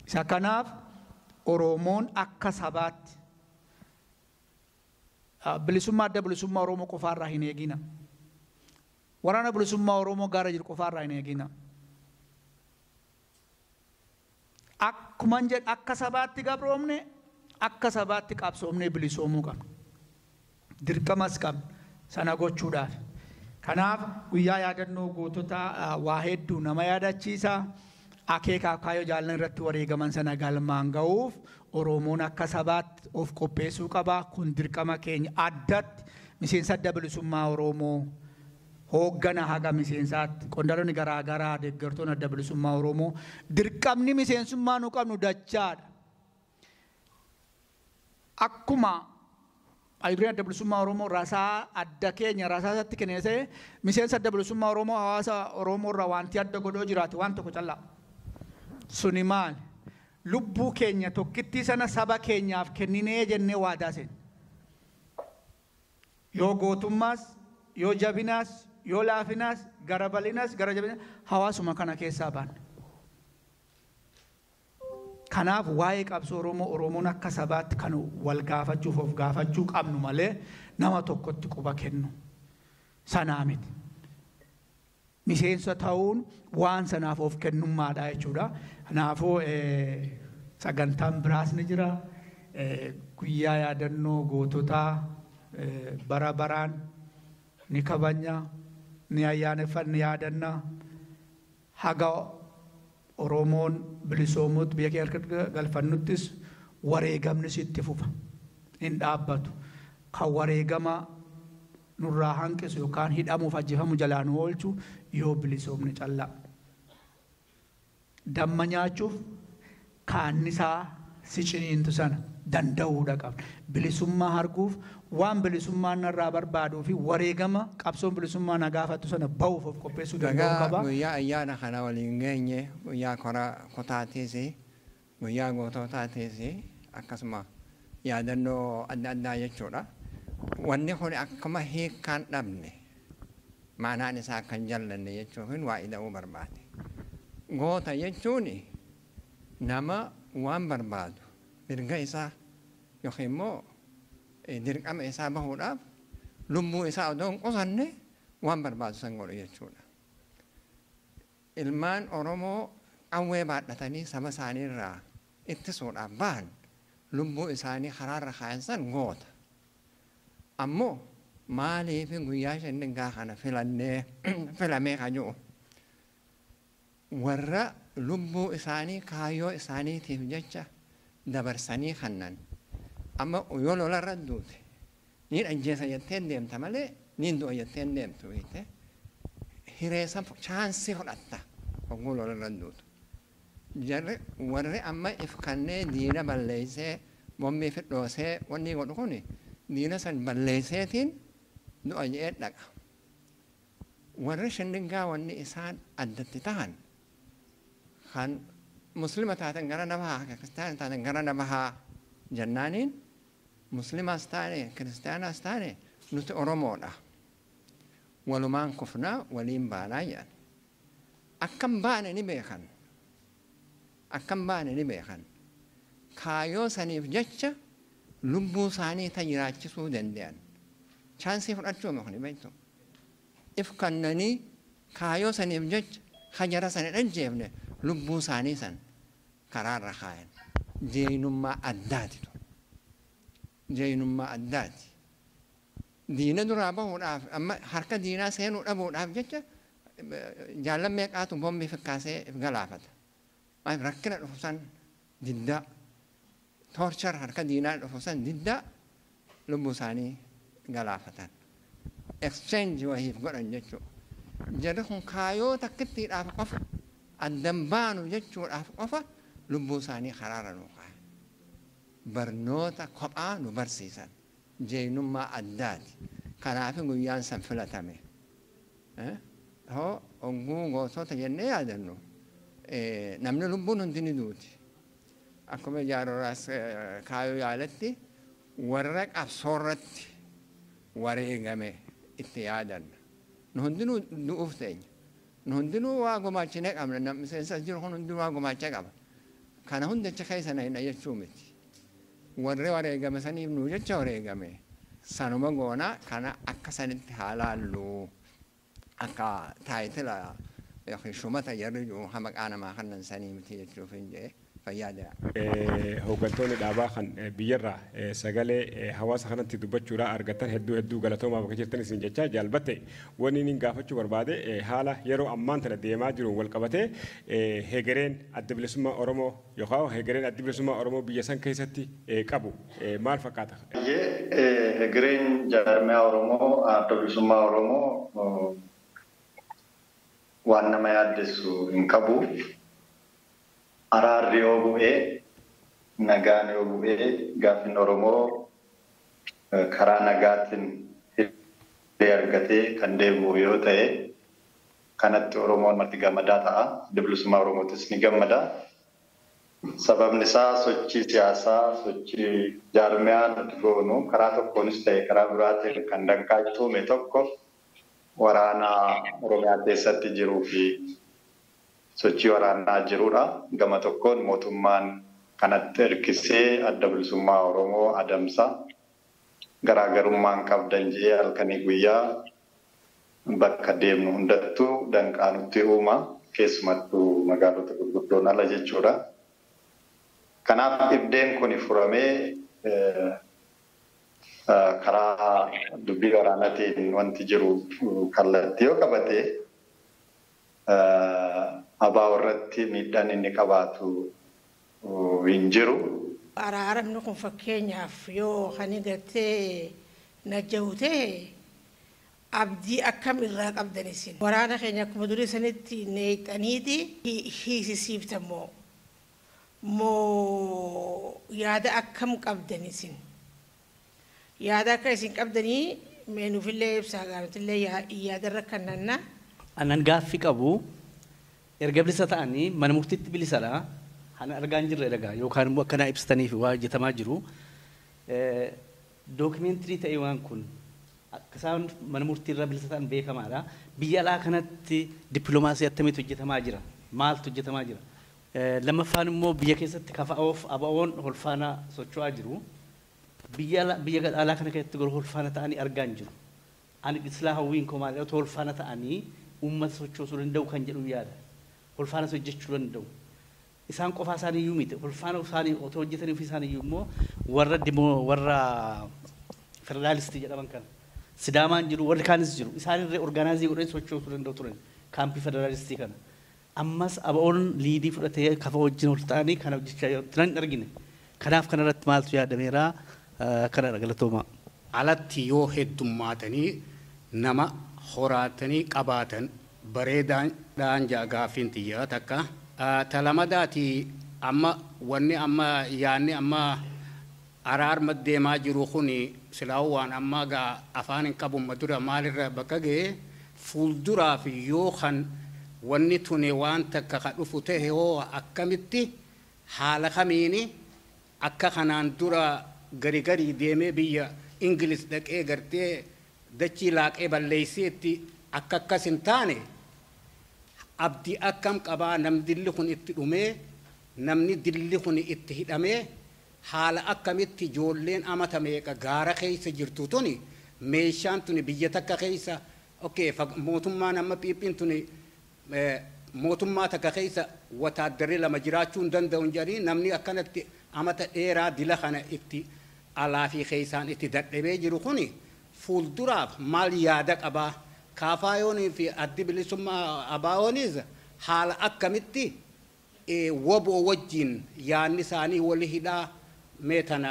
Isa kanaaf Oromoon akka sabaatti bilisummaa adda bilisummaa Oromoo qofaarraa hin eegina. Waraana bilisummaa Oromoo gaara jiru qofaarraa hin eegina. Akkuma jedhu akka sabaatti gabroomne akka sabaatti qabsoomnee bilisoomuu qabna. Dirqamas qabna sana gochuudhaaf. Kanaaf guyyaa yaadannoo gootota waa hedduu nama yaadachiisa. Akeeka kaayoo jaallan irratti wareegaman sana galmaan ga'uuf Oromoon akka sabaatti of qopheessuu qaba. Kun dirqama keenya addatti miseensa adda bilisummaa Oromoo hooggana haga miseensaatti qondaalonni garaa garaa deeggartoonni adda bilisummaa Oromoo dirqamni miseensummaa nu qabnu dachaadha. Akkuma ayireen adda bilisummaa Oromoo rasaa adda keenya rasaasatti kenneessee miseensa adda bilisummaa Oromoo hawaasa Oromoo irraa wanti adda godhoo jiraate waan tokko callaa. Suni maal lubbuu keenya tokkittii sana saba keenyaaf kenninee jennee waadaa seene. Yoo gootummaas yoo jabinaas yoo laafinaas gara bal'inaas gara jabinaas hawaasuma kana keessaa baana. Kanaaf waa'ee qabsoo Oromoon akka sabaatti kan wal gaafachuuf of gaafachuu qabnu malee nama tokkotti quba kennu sanaa miti. Miseensa ta'uun waan sanaaf of kennummaadha jechuudha. Kanaafuu sagantaan biraas ni jira. Guyyaa yaadannoo goototaa bara baraan ni kabajna ni ayyaaneffanna ni yaadanna. Haga Oromoon bilisoomuutti biyya keenya harkatti galfannuttis wareegamni sitti fufa hin dhaabbatu. Kan wareegama nurraa hanqisu yookaan hidhamuuf ajjeefamu jalaa nu oolchu yoo bilisoomne callaa. Damma nyaachuuf kaannisaa si ciniintu sana danda'uudha qabna. Bilisummaa arguuf waan bilisummaan narraa barbaaduu fi wareegama qabsoon bilisummaa na gaafattu sana ba'uuf of qopheessuu danda'uu qaba. Guyyaa ayyaana kana waliin geenye guyyaa kotaatis guyyaa goototaatis akkasuma yaadannoo adda addaa jechuudha. Wanni kun akkuma hiikkaan dhabne maanaan isaa kan jallanne jechuun waa ida'uu barbaade. Goota jechuun nama waan barbaadu mirga isaa yookiin immoo dirqama isaa bahuudhaaf lubbuu isaa odoo hin qusanne waan barbaadu san godhu jechuudha. Ilmaan Oromoo qawwee baadhatanii saba isaaniirraa ittisuudhaaf bahan lubbuu isaanii karaarra kaayan san goota. Ammoo maaliif guyyaa shannigaa kana filamee kajuu warra lubbuu isaanii kaayyoo isaaniitiif jecha dabarsanii kannan amma yoo lolarra duute niin ajjeesa jetteen deemta malee niin du'a jetteen deemtu hiite hireessa chaansii fudhatta hogguu lolarra duutu. Warri amma ifkannee diina balleessee bommii fidhoosee wanni godhu kuni diina san balleesseetiin du'a jedhee dhaqa. Warri shannigaa wanni isaan addatti tahan kan muslima taatan gara namaa kiristaana taatan gara namaa jennaaniin muslimaas taane kiristaanaas taane nuti Oromoodha. Walumaan kufnaa waliin baanaa jedhan. Akkam baane ni beekan. Akkam baane ni beekan. Kaayyoo saniif jecha lubbuu isaanii jiraachisuu danda'an. chaansii fudhachuu mukni beektu if kannanii kaayoo saniif jecha hajara sana dhajjeefne lubbuu isaanii san karaarra kaayan jeenummaa addaati jeenummaa addaati diina duraa bahuudhaaf amma harka diinaa seenuu dhabuudhaaf jecha jaallan meeqaatu bombii fikkaasee galaafata rakkina dhufu san diddaa torchar harka diinaa dhufu san diddaa lubbuu isaanii galaafatan exchange wahiif godhan jechuudha jarri kun kaayoo takkittiidhaaf qofa addan baanu jechuudhaaf qofa lubbuu isaanii karaarra nu kaayan barnoota kophaa nu barsiisan jeenummaa addaati kanaaf guyyaan san filatame hoo ogguu gootota jennee yaadannu namni lubbuun hundi ni duuti akkuma jaaroraas kaayoo yaalatti warra qabsoorratti wareegame itti yaadanna nu hundinuu du'uuf teenya nu hundinuu waa gumaachine qabna namni seensa jiru kun hundinuu waa gumaacha qaba kana hundacha keessa hin jechuu miti warri wareegame saniif nu jecha wareegame sanuma goona kana akka sanitti haalaallu akka taayitila shumata jarri jiru hamaqaa namaa kannan sanii miti jechuuf hin jee fayyaada. Hooggantoonni dhaabaa kan biyyarraa sagalee hawaasa kanatti dubbachuudhaa argatan hedduu galatoomaa bakka jirtan isin jechaa jaalbatte wanni inni gaafachuu barbaade haala yeroo ammaan tana deemaa jiru wal qabatee hegereen adda bilisummaa Oromoo yookaan hegereen adda bilisummaa Oromoo biyya san keessatti qabu maal fakkaata? Hegereen jaarmiyaa Oromoo adda bilisummaa Oromoo waan nama yaaddeessu hin qabu. Araarri yoo bu'ee nagaan yoo bu'ee gaaffiin Oromoo karaa nagaatiin hidhee argatee kan deebi'u yoo ta'e kanatti Oromoon marti gammadaa ta'a. Adda bilisummaa Oromootis ni gammada. Sababni isaa sochii siyaasaa sochii jaarmiyaa nuti goonu karaa tokkoonis ta'e karaa biraatiin kan danqaachituume tokko waraana Oromiyaa keessatti jiruu fi sochii waraanaa jirudha. Gama tokkoon mootummaan kanatti hirkisee adda bilisummaa Oromoo adamsa. Garaagarummaan qabdan jedhee halkanii guyyaa bakka deemnu hundattuu danqaa nutti uuma. Keessumattuu magaalota gurguddoon ala jechuudha. Kanaaf dhibdeen kun furamee karaa dubbii waraanaatiin wanti jiru kallattii yoo qabate abaa irratti miidhaan inni qabaatu hin jiru. Araaramni kun fakkeenyaaf yoo kan gartee najjahu ta'e abdii akkam irraa qabdan isin. Waraana keenya akkuma durii sanitti neexaniiti hiisisiiftan moo yaada akkam qabdan isin. Yaada akka isin qabdanii meenuufillee ibsaa gaafatillee yaadarra kannanna. Anan gaaffii qabu erga bilisa ta'anii mana murtiitti bilisadha. Hana argaan jirre dhagaa yookaan immoo akkanaa ibsataniif waa hojjetamaa jiru. Dookimeentirii ta'e waan kun akka isaan mana murtiirra bilisa ta'an beekamaadha. Biyya alaa kanatti dippiloomaasii attamiitu hojjetamaa jira? Maaltu hojjetamaa jira? Lammaffaan immoo biyya keessatti KFO'f ABO'n holfaana socho'aa jiru. Biyya alaa kana keessatti garuu holfaana ta'anii argaan jiru. Ani islaa hawwiin koo maal otoo holfaana ta'anii uummata sochoosuu danda'u kan jedhu yaada. Holfaana hojjechuu danda'u. Isaan qofaa isaanii iyyuu miti. Holfaana isaanii otoo hojjetanii ofii isaanii iyyuu immoo warra federaalistii jedhaman kana. Sidaamaan jiru warri kaanis jiru. Isaan irree orgaanaayizii godhanii sochoosuu danda'u turan. Kaampii federaalistii kana. Ammas ABO'n liidii fudhatee kafa wajjin ol ta'anii kana hojjechaa turan argine. Kanaaf kanarratti maaltu yaadameera kana galatooma. Alatti yoo heddummaatanii nama horaatanii qabaatan bareedaan gaaffiin xiyyaa takka talamadaati amma wanni amma yaanni amma araarma deemaa jiru kuni silaa waan amma gaa afaan hin qabu madura maalirra bakka ga'e fuulduraaf yoo kan wanni tuni waan takka ka dhufu ta'e hoo akkamitti haala kamiini akka kanaan dura gari deemee biyya Ingiliis dhaqee gartee dachii laaqee balleesseetti akka akkas hin taane abdii akkam qabaa namni dilli kun itti dhumee namni dilli kun itti hidhamee haala akkamitti ijoolleen amata meeqa gaara keessa jirtu tuni meeshaan tuni biyya takka keessa mootummaan amma piiphiin tuni mootummaa takka keessa wataaddarri lama jiraachuu hin danda'u jedhanii namni akkanatti amata dheeraa dila kana itti alaa fi keessaan itti dadhabee jiru kuni fuulduraaf maal yaada qabaa kaafaayoonii fi addi bilisummaa abaa'oonis haala akkamitti woboo wajjin yaanni isaanii wali hidhaa mee tana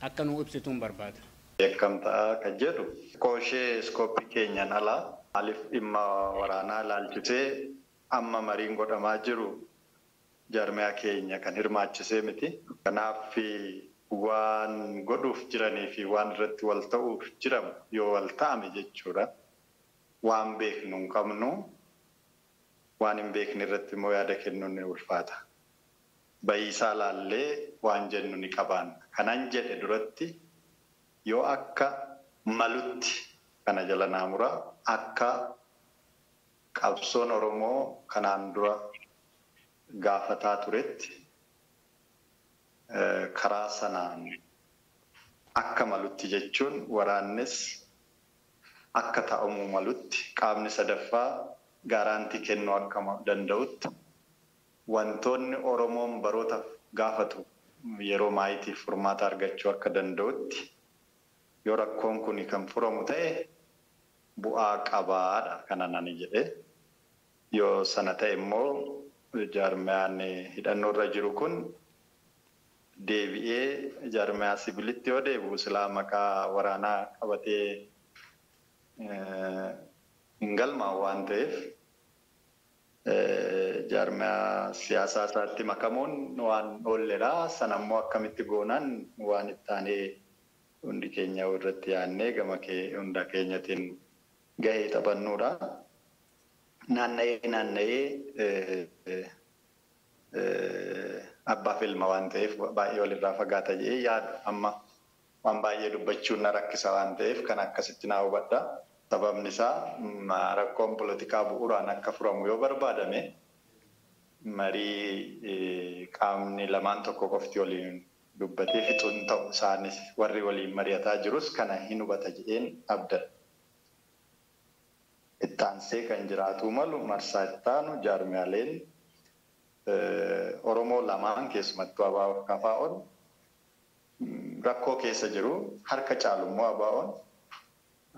akka nu ibsituun barbaada. Akkam ta'a kan jedhu kooshee iskooppii keenyan alaa maaliif dhimma waraanaa ilaalchisee amma mariin godhamaa jiru jaarmiyaa keenya kan hirmaachisee miti. Kanaaf waan godhuuf jiranii fi waan irratti wal ta'uuf jiramu yoo wal ta'ame jechuudha. Waan beeknu hin qabnu waan hin beekne irratti immoo yaada kennuun ni ulfaata. Bayiisaa laallee waan jennu ni qabaanna. Kanan jedhe duratti yoo akka malutti kana jala naamuraa akka qabsoon Oromoo kanaan dura gaafataa turetti karaa sanaan akka malutti jechuun waraannis akka ta'amuu malutti qaamni sadaffaa gaaraantii kennuu akka danda'utti wantoonni Oromoon barootaaf gaafatu yeroo maayitiif furmaata argachuu akka danda'utti yoo rakkoon kun kan furamu ta'e bu'aa qabaadha kana nani jedhe yoo sana ta'e immoo jaarmiyaan hidhannoo irra jiru kun deebi'ee jaarmiyaa sibilitti yoo deebi'u silaa maqaa waraanaa qabatee hin galmaa waan ta'eef jaarmiyaa siyaasaa isaatti makamuun waan oolledha. Sana immoo akkamitti goonaan waan ittaanee hundi keenya irratti yaannee gama hunda keenyatiin gahee taphannuudha. Naanna'ee abbaaf ilma waan ta'eef baay'ee walirraa fagaata jedhee yaadu amma waan baay'ee dubbachuun na rakkisa waan ta'eef kan akkasitti naa hubadha. Sababni isaa rakkoon politikaa bu'uuraan akka furamu yoo barbaadame marii qaamni lamaan tokko qofti waliin dubbatee fixuun ta'u isaanis warri waliin mari'ataa jirus kana hin hubata jedheen abdadha. Ittaansee kan jiraatu malu marsaa ittaanu jaarmiyaaleen Oromoo lamaan keessumattuu ABO'n KFO'n rakkoo keessa jiru harka caalummoo ABO'n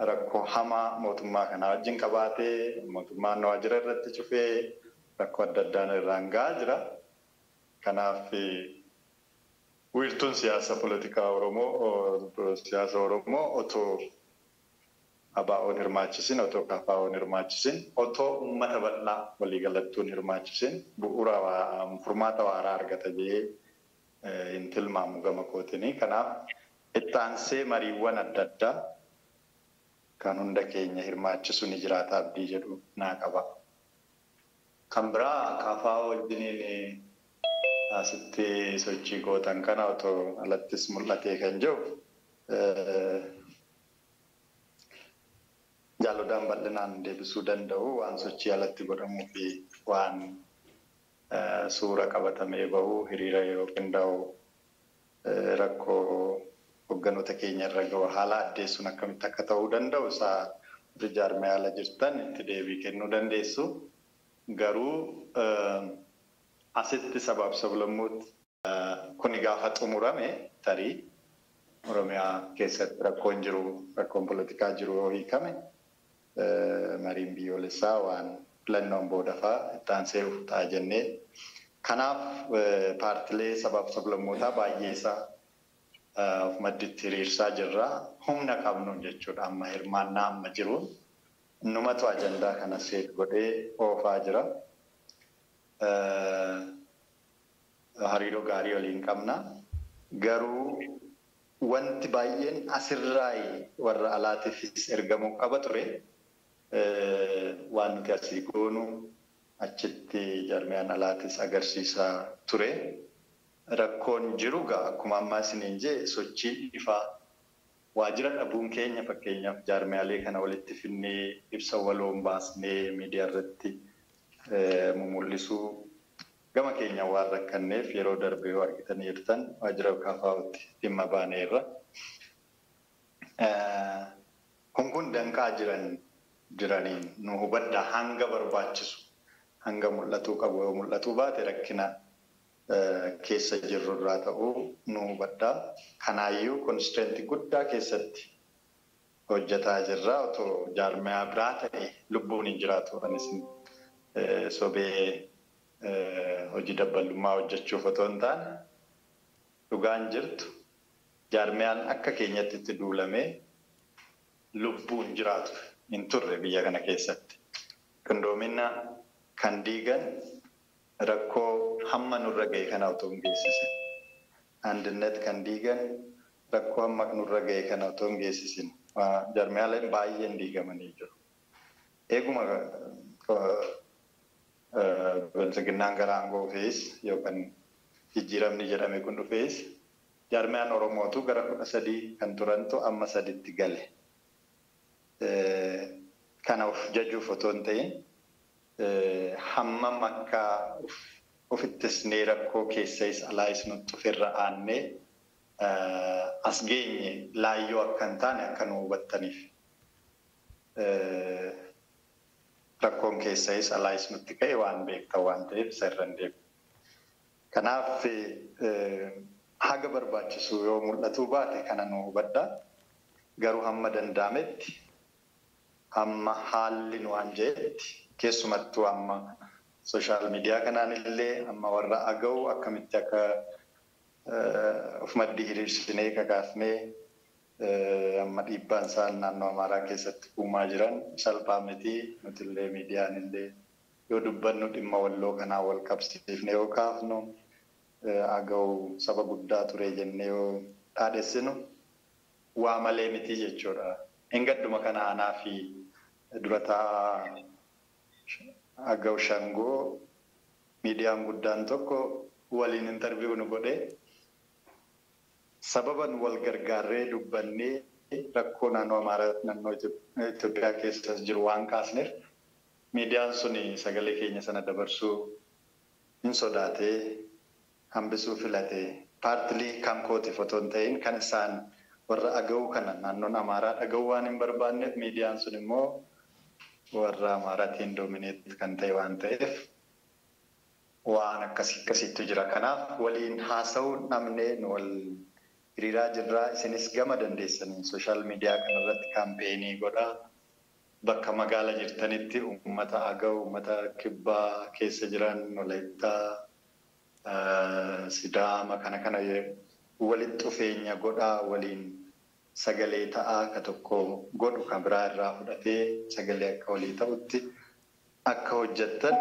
rakkoo hamaa mootummaa kanaa wajjin qabaatee mootummaan waajjira irratti cufee rakkoo adda addaan irraan gahaa jira. Kanaaf wiirtuun siyaasa politikaa Oromoo otoo ABO'n hirmaachisin otoo KFO'n hirmaachisin otoo uummata bal'aa waliigalattuun hirmaachisin bu'uura furmaata waaraa argata jedhee hin tilmaamu gama kootinii. Kanaaf ittaansee mariiwwan adda addaa kan hunda keenya hirmaachisu ni jiraata abdii jedhu naa qaba. Kan biraa KFO wajjiniin asitti sochii gootan kana otoo alattis mul'atee kan jiru jaalodaan bal'inaan deebisuu danda'u waan sochii alatti godhamuu fi waan suura qabatamee bahu hiriira yoo qindaa'u rakkoo hogganoota keenya irra gahu haala addeessuun akkamitti akka ta'uu danda'u isaa jaarmiyaa ala jirtan itti deebii kennuu dandeessu. Garuu asitti sabaaf sablammooti kuni gaafa xumurame tarii Oromiyaa keessatti rakkoon jiru rakkoon politikaa jiru yoo hiikame mariin biyyoolessaa waan filannoon boodafaa ittaansee ta'a jennee kanaaf paartilee sabaaf sablammootaa baay'eesaa of madditti hiriirsaa jirra humna qabnu jechuudha. Amma hirmaannaa amma jiruun numatu ajandaa kana seet godhee oofaa jira. Hariiroo gaarii waliin qabna. Garuu wanti baay'een asirraa warra alaatiifis ergamuu qaba ture. Waan nuti asii goonu achitti jaarmiyaan alaatis agarsiisaa ture. Rakkoon jiru akkuma ammaa isiniin jee sochii ifaa waajjira dhabuun keenya fakkeenyaaf jaarmiyaalee kana walitti finnee ibsa waloon baasnee miidiyaa irratti mul'isuu gama keenya waan rakkanneef yeroo darbee yoo argitanii jirtan waajjira KFO'tti dhimma baaneerra. kun danqaa jiraniin nu hubadda hanga barbaachisu hanga mul'atuu qabu yoo mul'atuu baate rakkina keessa jirru irraa ta'uu nu hubadda. Kanaayyuu konstreenti guddaa keessatti hojjetaa jirra otoo jaarmiyaa biraa ta'e lubbuun hin jiraatu anis sobee hojii dabbalummaa hojjechuuf otoo hin taane dhugaan jirtu jaarmiyaan akka keenyatti itti duulamee lubbuun jiraatu hin turre biyya kana keessatti. Qindoomina kan diigan rakkoo hamma nurra ga'e kana otoo hin geessisin. Andinet kan diigan rakkoo hamma nurra ga'e kana otoo hin geessisin. Jaarmiyaaleen baay'een diigamanii jiru. Eeguma bilchiginnaan gara aangoo fe'is yookaan jijjiiramni jedhame kun dhufees jaarmiyaan Oromootu gara 13 kan turantu amma 3tti gale. Kana of jajuuf otoo hin ta'in hammam akka ofittis nee rakkoo keessaayis alaayis nutti ofirra aannee as geenye laayyoo akka hin taane akka nu hubattaniif. Rakkoon keessaayis alaayis nutti ka'e waan beektan waan ta'eef isa irra hin deebi'u. Kanaaf haga barbaachisu yoo mul'atuu baate kana nu hubadda. Garuu hamma danda'ametti hamma haalli nu anjeetti keessumattuu amma sooshaal miidiyaa kanaan illee amma warra aga'u akkamitti akka ofuma hiriirsinee kakaafnee amma dhiibbaan isaan naannoo Amaaraa keessatti uumaa jiran salphaa miti. Nuti illee miidiyaan illee yoo dubbannu dhimma walloo kanaa wal qabsiifne yoo kaafnu aga'u saba guddaa ture jennee yoo dhaadhessinu waa malee miti jechuudha. Engadduma kana anaa fi durataa aga'u shangoo miidiyaan guddaan tokko waliin intarviiyuu nu godhee sababan wal gargaarree dubbannee rakkoo naannoo Amaaraa naannoo Itoophiyaa keessa jiru waan kaasneef miidiyaan suni sagalee keenya sana dabarsuu hin sodaatee hambisuu filatee paartilii kan kootiif otoo hin ta'in kan isaan warra aga'uu kana naannoon Amaaraa dhaga'uu waan hin barbaanneef miidiyaan sun immoo warra Amaaraatiin doomineet kan ta'e waan ta'eef waan akkasiitu jira. Kanaaf waliin haasa'uu dhabnee nu wal hiriiraa jirraa. Isinis gama dandeessanii sooshaal miidiyaa kanarratti kaampeenii godhaa. Bakka magaala jirtanitti uummata aga'u uummata kibbaa keessa jiran Walaayittaa Sidaama kana walitti dhufeenya godhaa waliin sagalee ta'aa ka tokko godhu kan biraa irraa fudhatee sagalee akka walii ta'utti akka hojjettan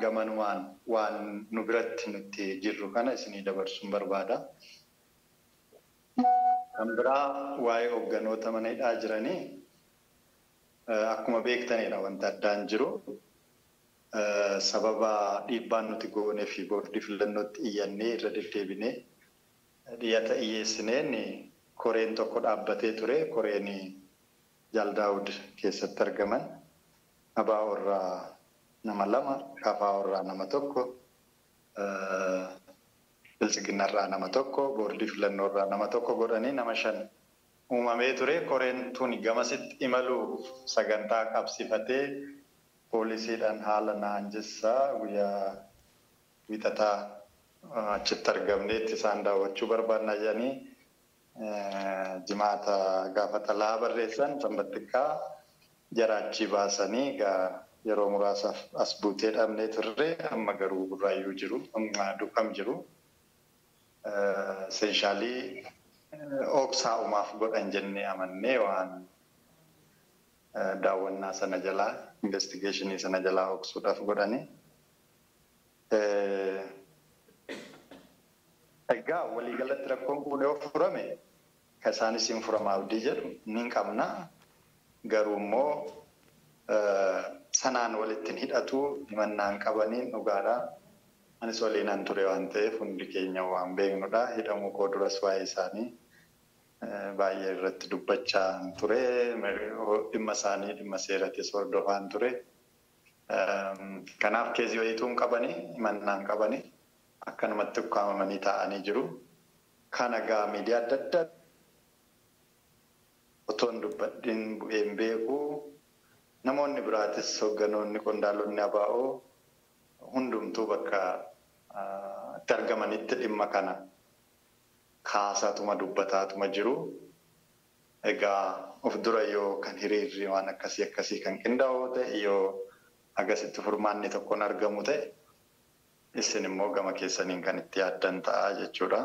gamanumaan waan nu biratti nutti jirru kana isinii dabarsuun barbaada. Kan biraa waa'ee hoogganoota mana hidhaa jiranii akkuma beektanidha wanta addaan jiru. Sababa dhiibbaan nuti goonee fi boordii filannootti iyyannee irra deddeebinee dhiyaata iyyeessineen koreen tokko dhaabbatee ture. Koreen Jaaldaawud keessatti argaman ABO irraa nama 2, KFO irraa nama 1, Bilchiginna irraa nama 1, boordii filannoo irraa nama 1 godhanii nama 5 uumamee ture. Koreen tuni gamasitti imaluu sagantaa qabsifatee poolisiidhaan haala naanjessaa guyyaa wixataa achitti argamneetti isaan daawwachuu barbaadna jedhanii jimaata gaafa xalaa barreessan sanbattikaa jaraachii baasanii yeroo muraasaaf as buutee dhabnee turre. Amma garuu burraayyuu jiru amma dukkam jiru. Seeshaalii ooksaa uumaaf godhan jennee amannee waan daawwannaa sana jalaa investigeeshinii sana jalaa ooksuudhaaf godhanii. Egaa waliigalatti rakkoon kun yoo furame kan isaanis hin furamaa abdii jedhu ni qabna. Garuu immoo sanaan walitti hidhatu himannaan qabaniin dhugaadha. Anis waliinaan ture waan ta'eef hundi keenya waan beeknudha. Hidhamuu koo duras waa'ee isaanii baay'ee irratti dubbachaa ture. Dhimma isaanii dhimma seerattis hordofaan ture. Kanaaf keessa wayiituun qabanii himannaan qabanii akkanumatti ukkaamamanii taa'anii jiru. Kana gaa miidiyaa adda addaa ottoon dubbadhiin bu'een beeku namoonni biraatis hogganoonni qondaalonni abaa'oo hundumtuu bakka itti argamanitti dhimma kana kaasaatuma dubbataatuma jiru. Egaa of dura yoo kan hiriirri waan akkasii kan qindaa'oo ta'e yoo agasitti furmaanni tokkoon argamu ta'e isin immoo gama keessaniin kan itti yaaddan ta'a jechuudha.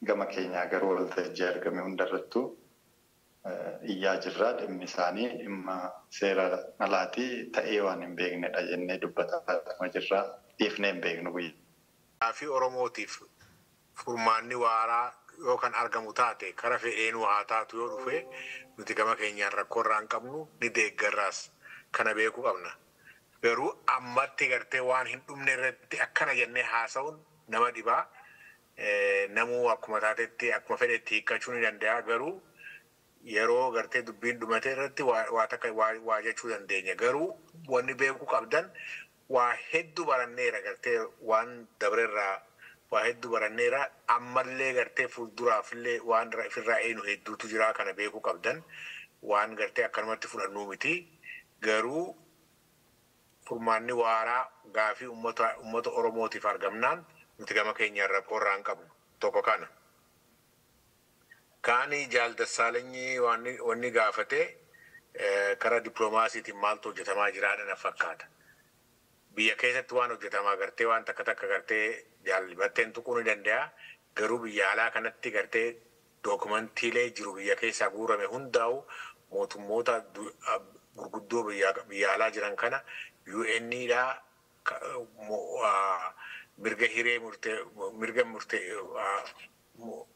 Gama keenyaa garuu waltajjii argame hundarrattuu iyyaa jirraa dhimmi isaanii dhimma seera alaatii ta'ee waan hin beeknedha jennee dubbataatuma jirraa dhiifnee hin beeknu guyyaa. Gaafii Oromootiif furmaanni waaraa yoo kan argamu taate kara fedheenuu haa taatu yoo dhufe nuti gama keenyaan rakkoo irraa hin qabnu ni deeggarraas kana beekuu qabna. Garuu ammatti gartee waan hin dhumne irratti akkana jennee haasa'uun nama dhibaa. Namuu akkuma taatetti akkuma fedhetti hiikkachuu ni danda'a garuu yeroo gartee dubbiin dhumate irratti waa takka waa jechuu dandeenya. Garuu wanni beekuu qabdan waa hedduu baranneera gartee waan dabarerraa waa hedduu baranneera ammallee gartee fuulduraafillee waan ofirraa eenu hedduutu jira kana beekuu qabdan waan gartee akkanumatti fudhannuu miti. Garuu furmaanni waaraa gaafii uummata Oromootiif argamnaan nuti gama keenyaan rakkoo irraa hin qabnu tokko kana. Kaanii Jaal Dassaalenyi wanni gaafate karaa dippiloomaasiitiin maaltu hojjetamaa jiraadha na fakkaata. Biyya keessatti waan hojjetamaa gartee waan takka gartee jaalbatteen tuquu ni danda'a. Garuu biyya alaa kanatti gartee dookumantiilee jiru biyya keessaa guurame hundaa'u mootummoota gurguddoo biyya alaa jiran kana UN'dhaa mirga hiree mirga murtee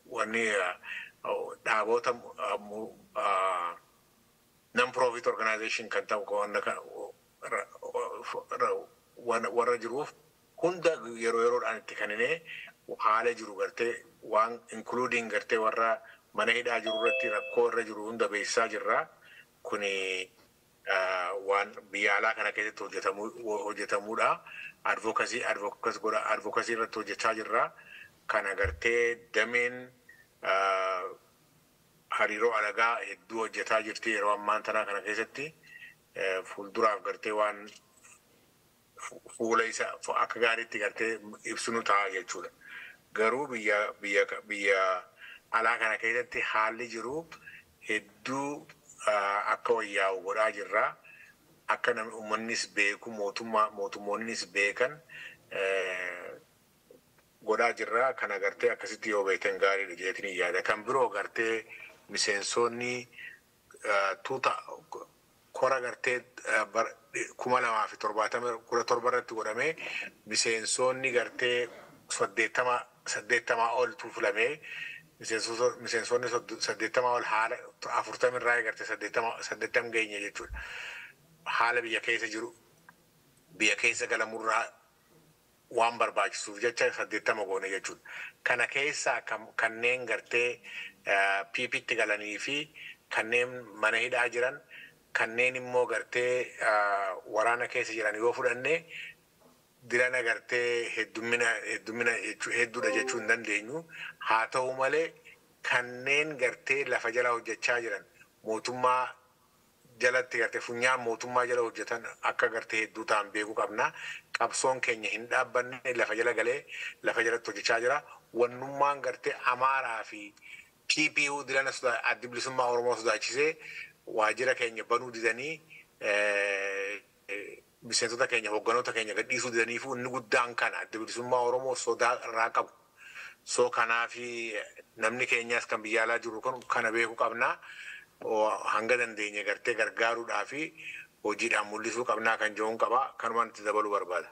wanni dhaabota non-profit organization kan ta'u warra jiruuf hunda yeroodhaan itti kaninee haala jiru gartee waan including gartee warra mana hidhaa jiru irratti rakkoo irra jiru hunda beeksisaa jirra. Kuni waan biyya alaa kana keessatti hojjetamuudha. Advocacy irratti hojjechaa jirra. Kana gartee dameen hariiroo alagaa hedduu hojjetaa jirti yeroo ammaan tanaa kana keessatti fuulduraaf gartee waan fuula isa akka gaariitti gartee ibsinu ta'a jechuudha. Garuu biyya alaa kana keessatti haalli jiru hedduu akka wayyaa'u godhaa jirra. Akka uummannis beeku mootummoonnis beekan godhaa jirra. Kana gartee akkasitti yoo beektan gaariidha jeetiin yaada. Kan biroo gartee miseensonni kora gartee 2017 irratti godhamee miseensonni gartee 80 ol tuufilamee miseensonni 80 ol haala 40 irraa gartee 80 geenye jechuudha. Haala biyya keessa jiru biyya keessa galamurraa waan barbaachisuuf jecha 80 goone jechuudha. Kana keessaa kanneen gartee PP'tti galanii fi kanneen mana hidhaa jiran kanneen immoo gartee waraana keessa jiran yoo fudhanne dirana gartee hedduudha jechuu hin dandeenyu. Haa ta'u malee kanneen gartee lafa jala hojjechaa jiran mootummaa jalatti gartee funyaan mootummaa jala hojjetan akka gartee hedduu ta'an beekuu qabna. Qabsoon keenya hin dhaabbanne lafa jala galee lafa jalatti hojjechaa jira. Wannummaan gartee Amaaraa fi PPU dirana addi bilisummaa Oromoo sodaachisee waajjira keenya banuu didanii miseensota keenya hogganoota keenya gadhiisuu didanii fi inni guddaan kana addi bilisummaa Oromoo sodaa irraa qabu. So kanaafi namni keenyaas kan biyya alaa jiru kana beekuu qabna. Hanga dandeenya gartee gargaaruudhaa fi hojiidhaan mul'isuu qabnaa kan jiruun qaba. Kanumaan itti dabaluu barbaada.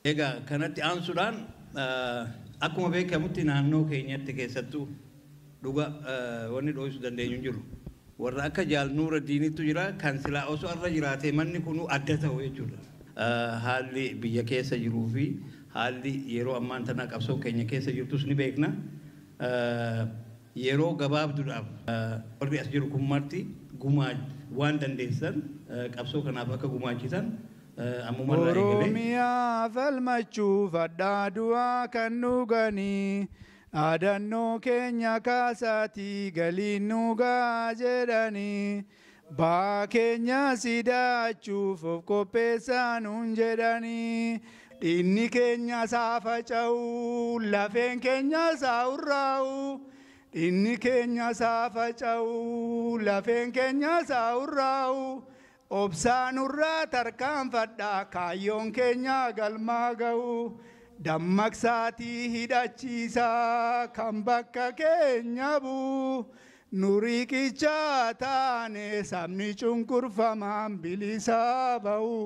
Egaa kanatti aansuudhaan akkuma beekamutti naannoo keenyatti keessattuu dhuga wanni dho'isuu dandeenyu hin jiru. Warra akka Jaal Nuuraddiinittu jira kan silaa osoo irra jiraatee manni kun adda ta'u jechuudha. Haalli biyya keessa jiruu fi haalli yeroo ammaan tana qabsoo keenya keessa jirtus ni beekna. Yeroo gabaabduudhaaf warri as jiru kun marti waan dandeessan qabsoo kanaaf akka gumaachisan ammumarraa eegalee. Oromiyaa falmachuu fadhaa du'aa kan dhuganii Dhaadannoo keenya kaasaatii galiin nuugaa jedhanii baa keenya sidaachuuf of qopheessaa nuun jedhanii dhiinni keenya saa faca'u lafeen keenya saa urraa'u dhiinni keenya saa faca'u lafeen keenya saa urraa'u obsaan urraa tarkaanfadhaa kaayyoon keenya galmaa ga'u. Dammaqsaatii hidhachiisaa kan bakka keenya bu'u nuriiqichaa taane sabni cunqurfamaan bilisaa ba'u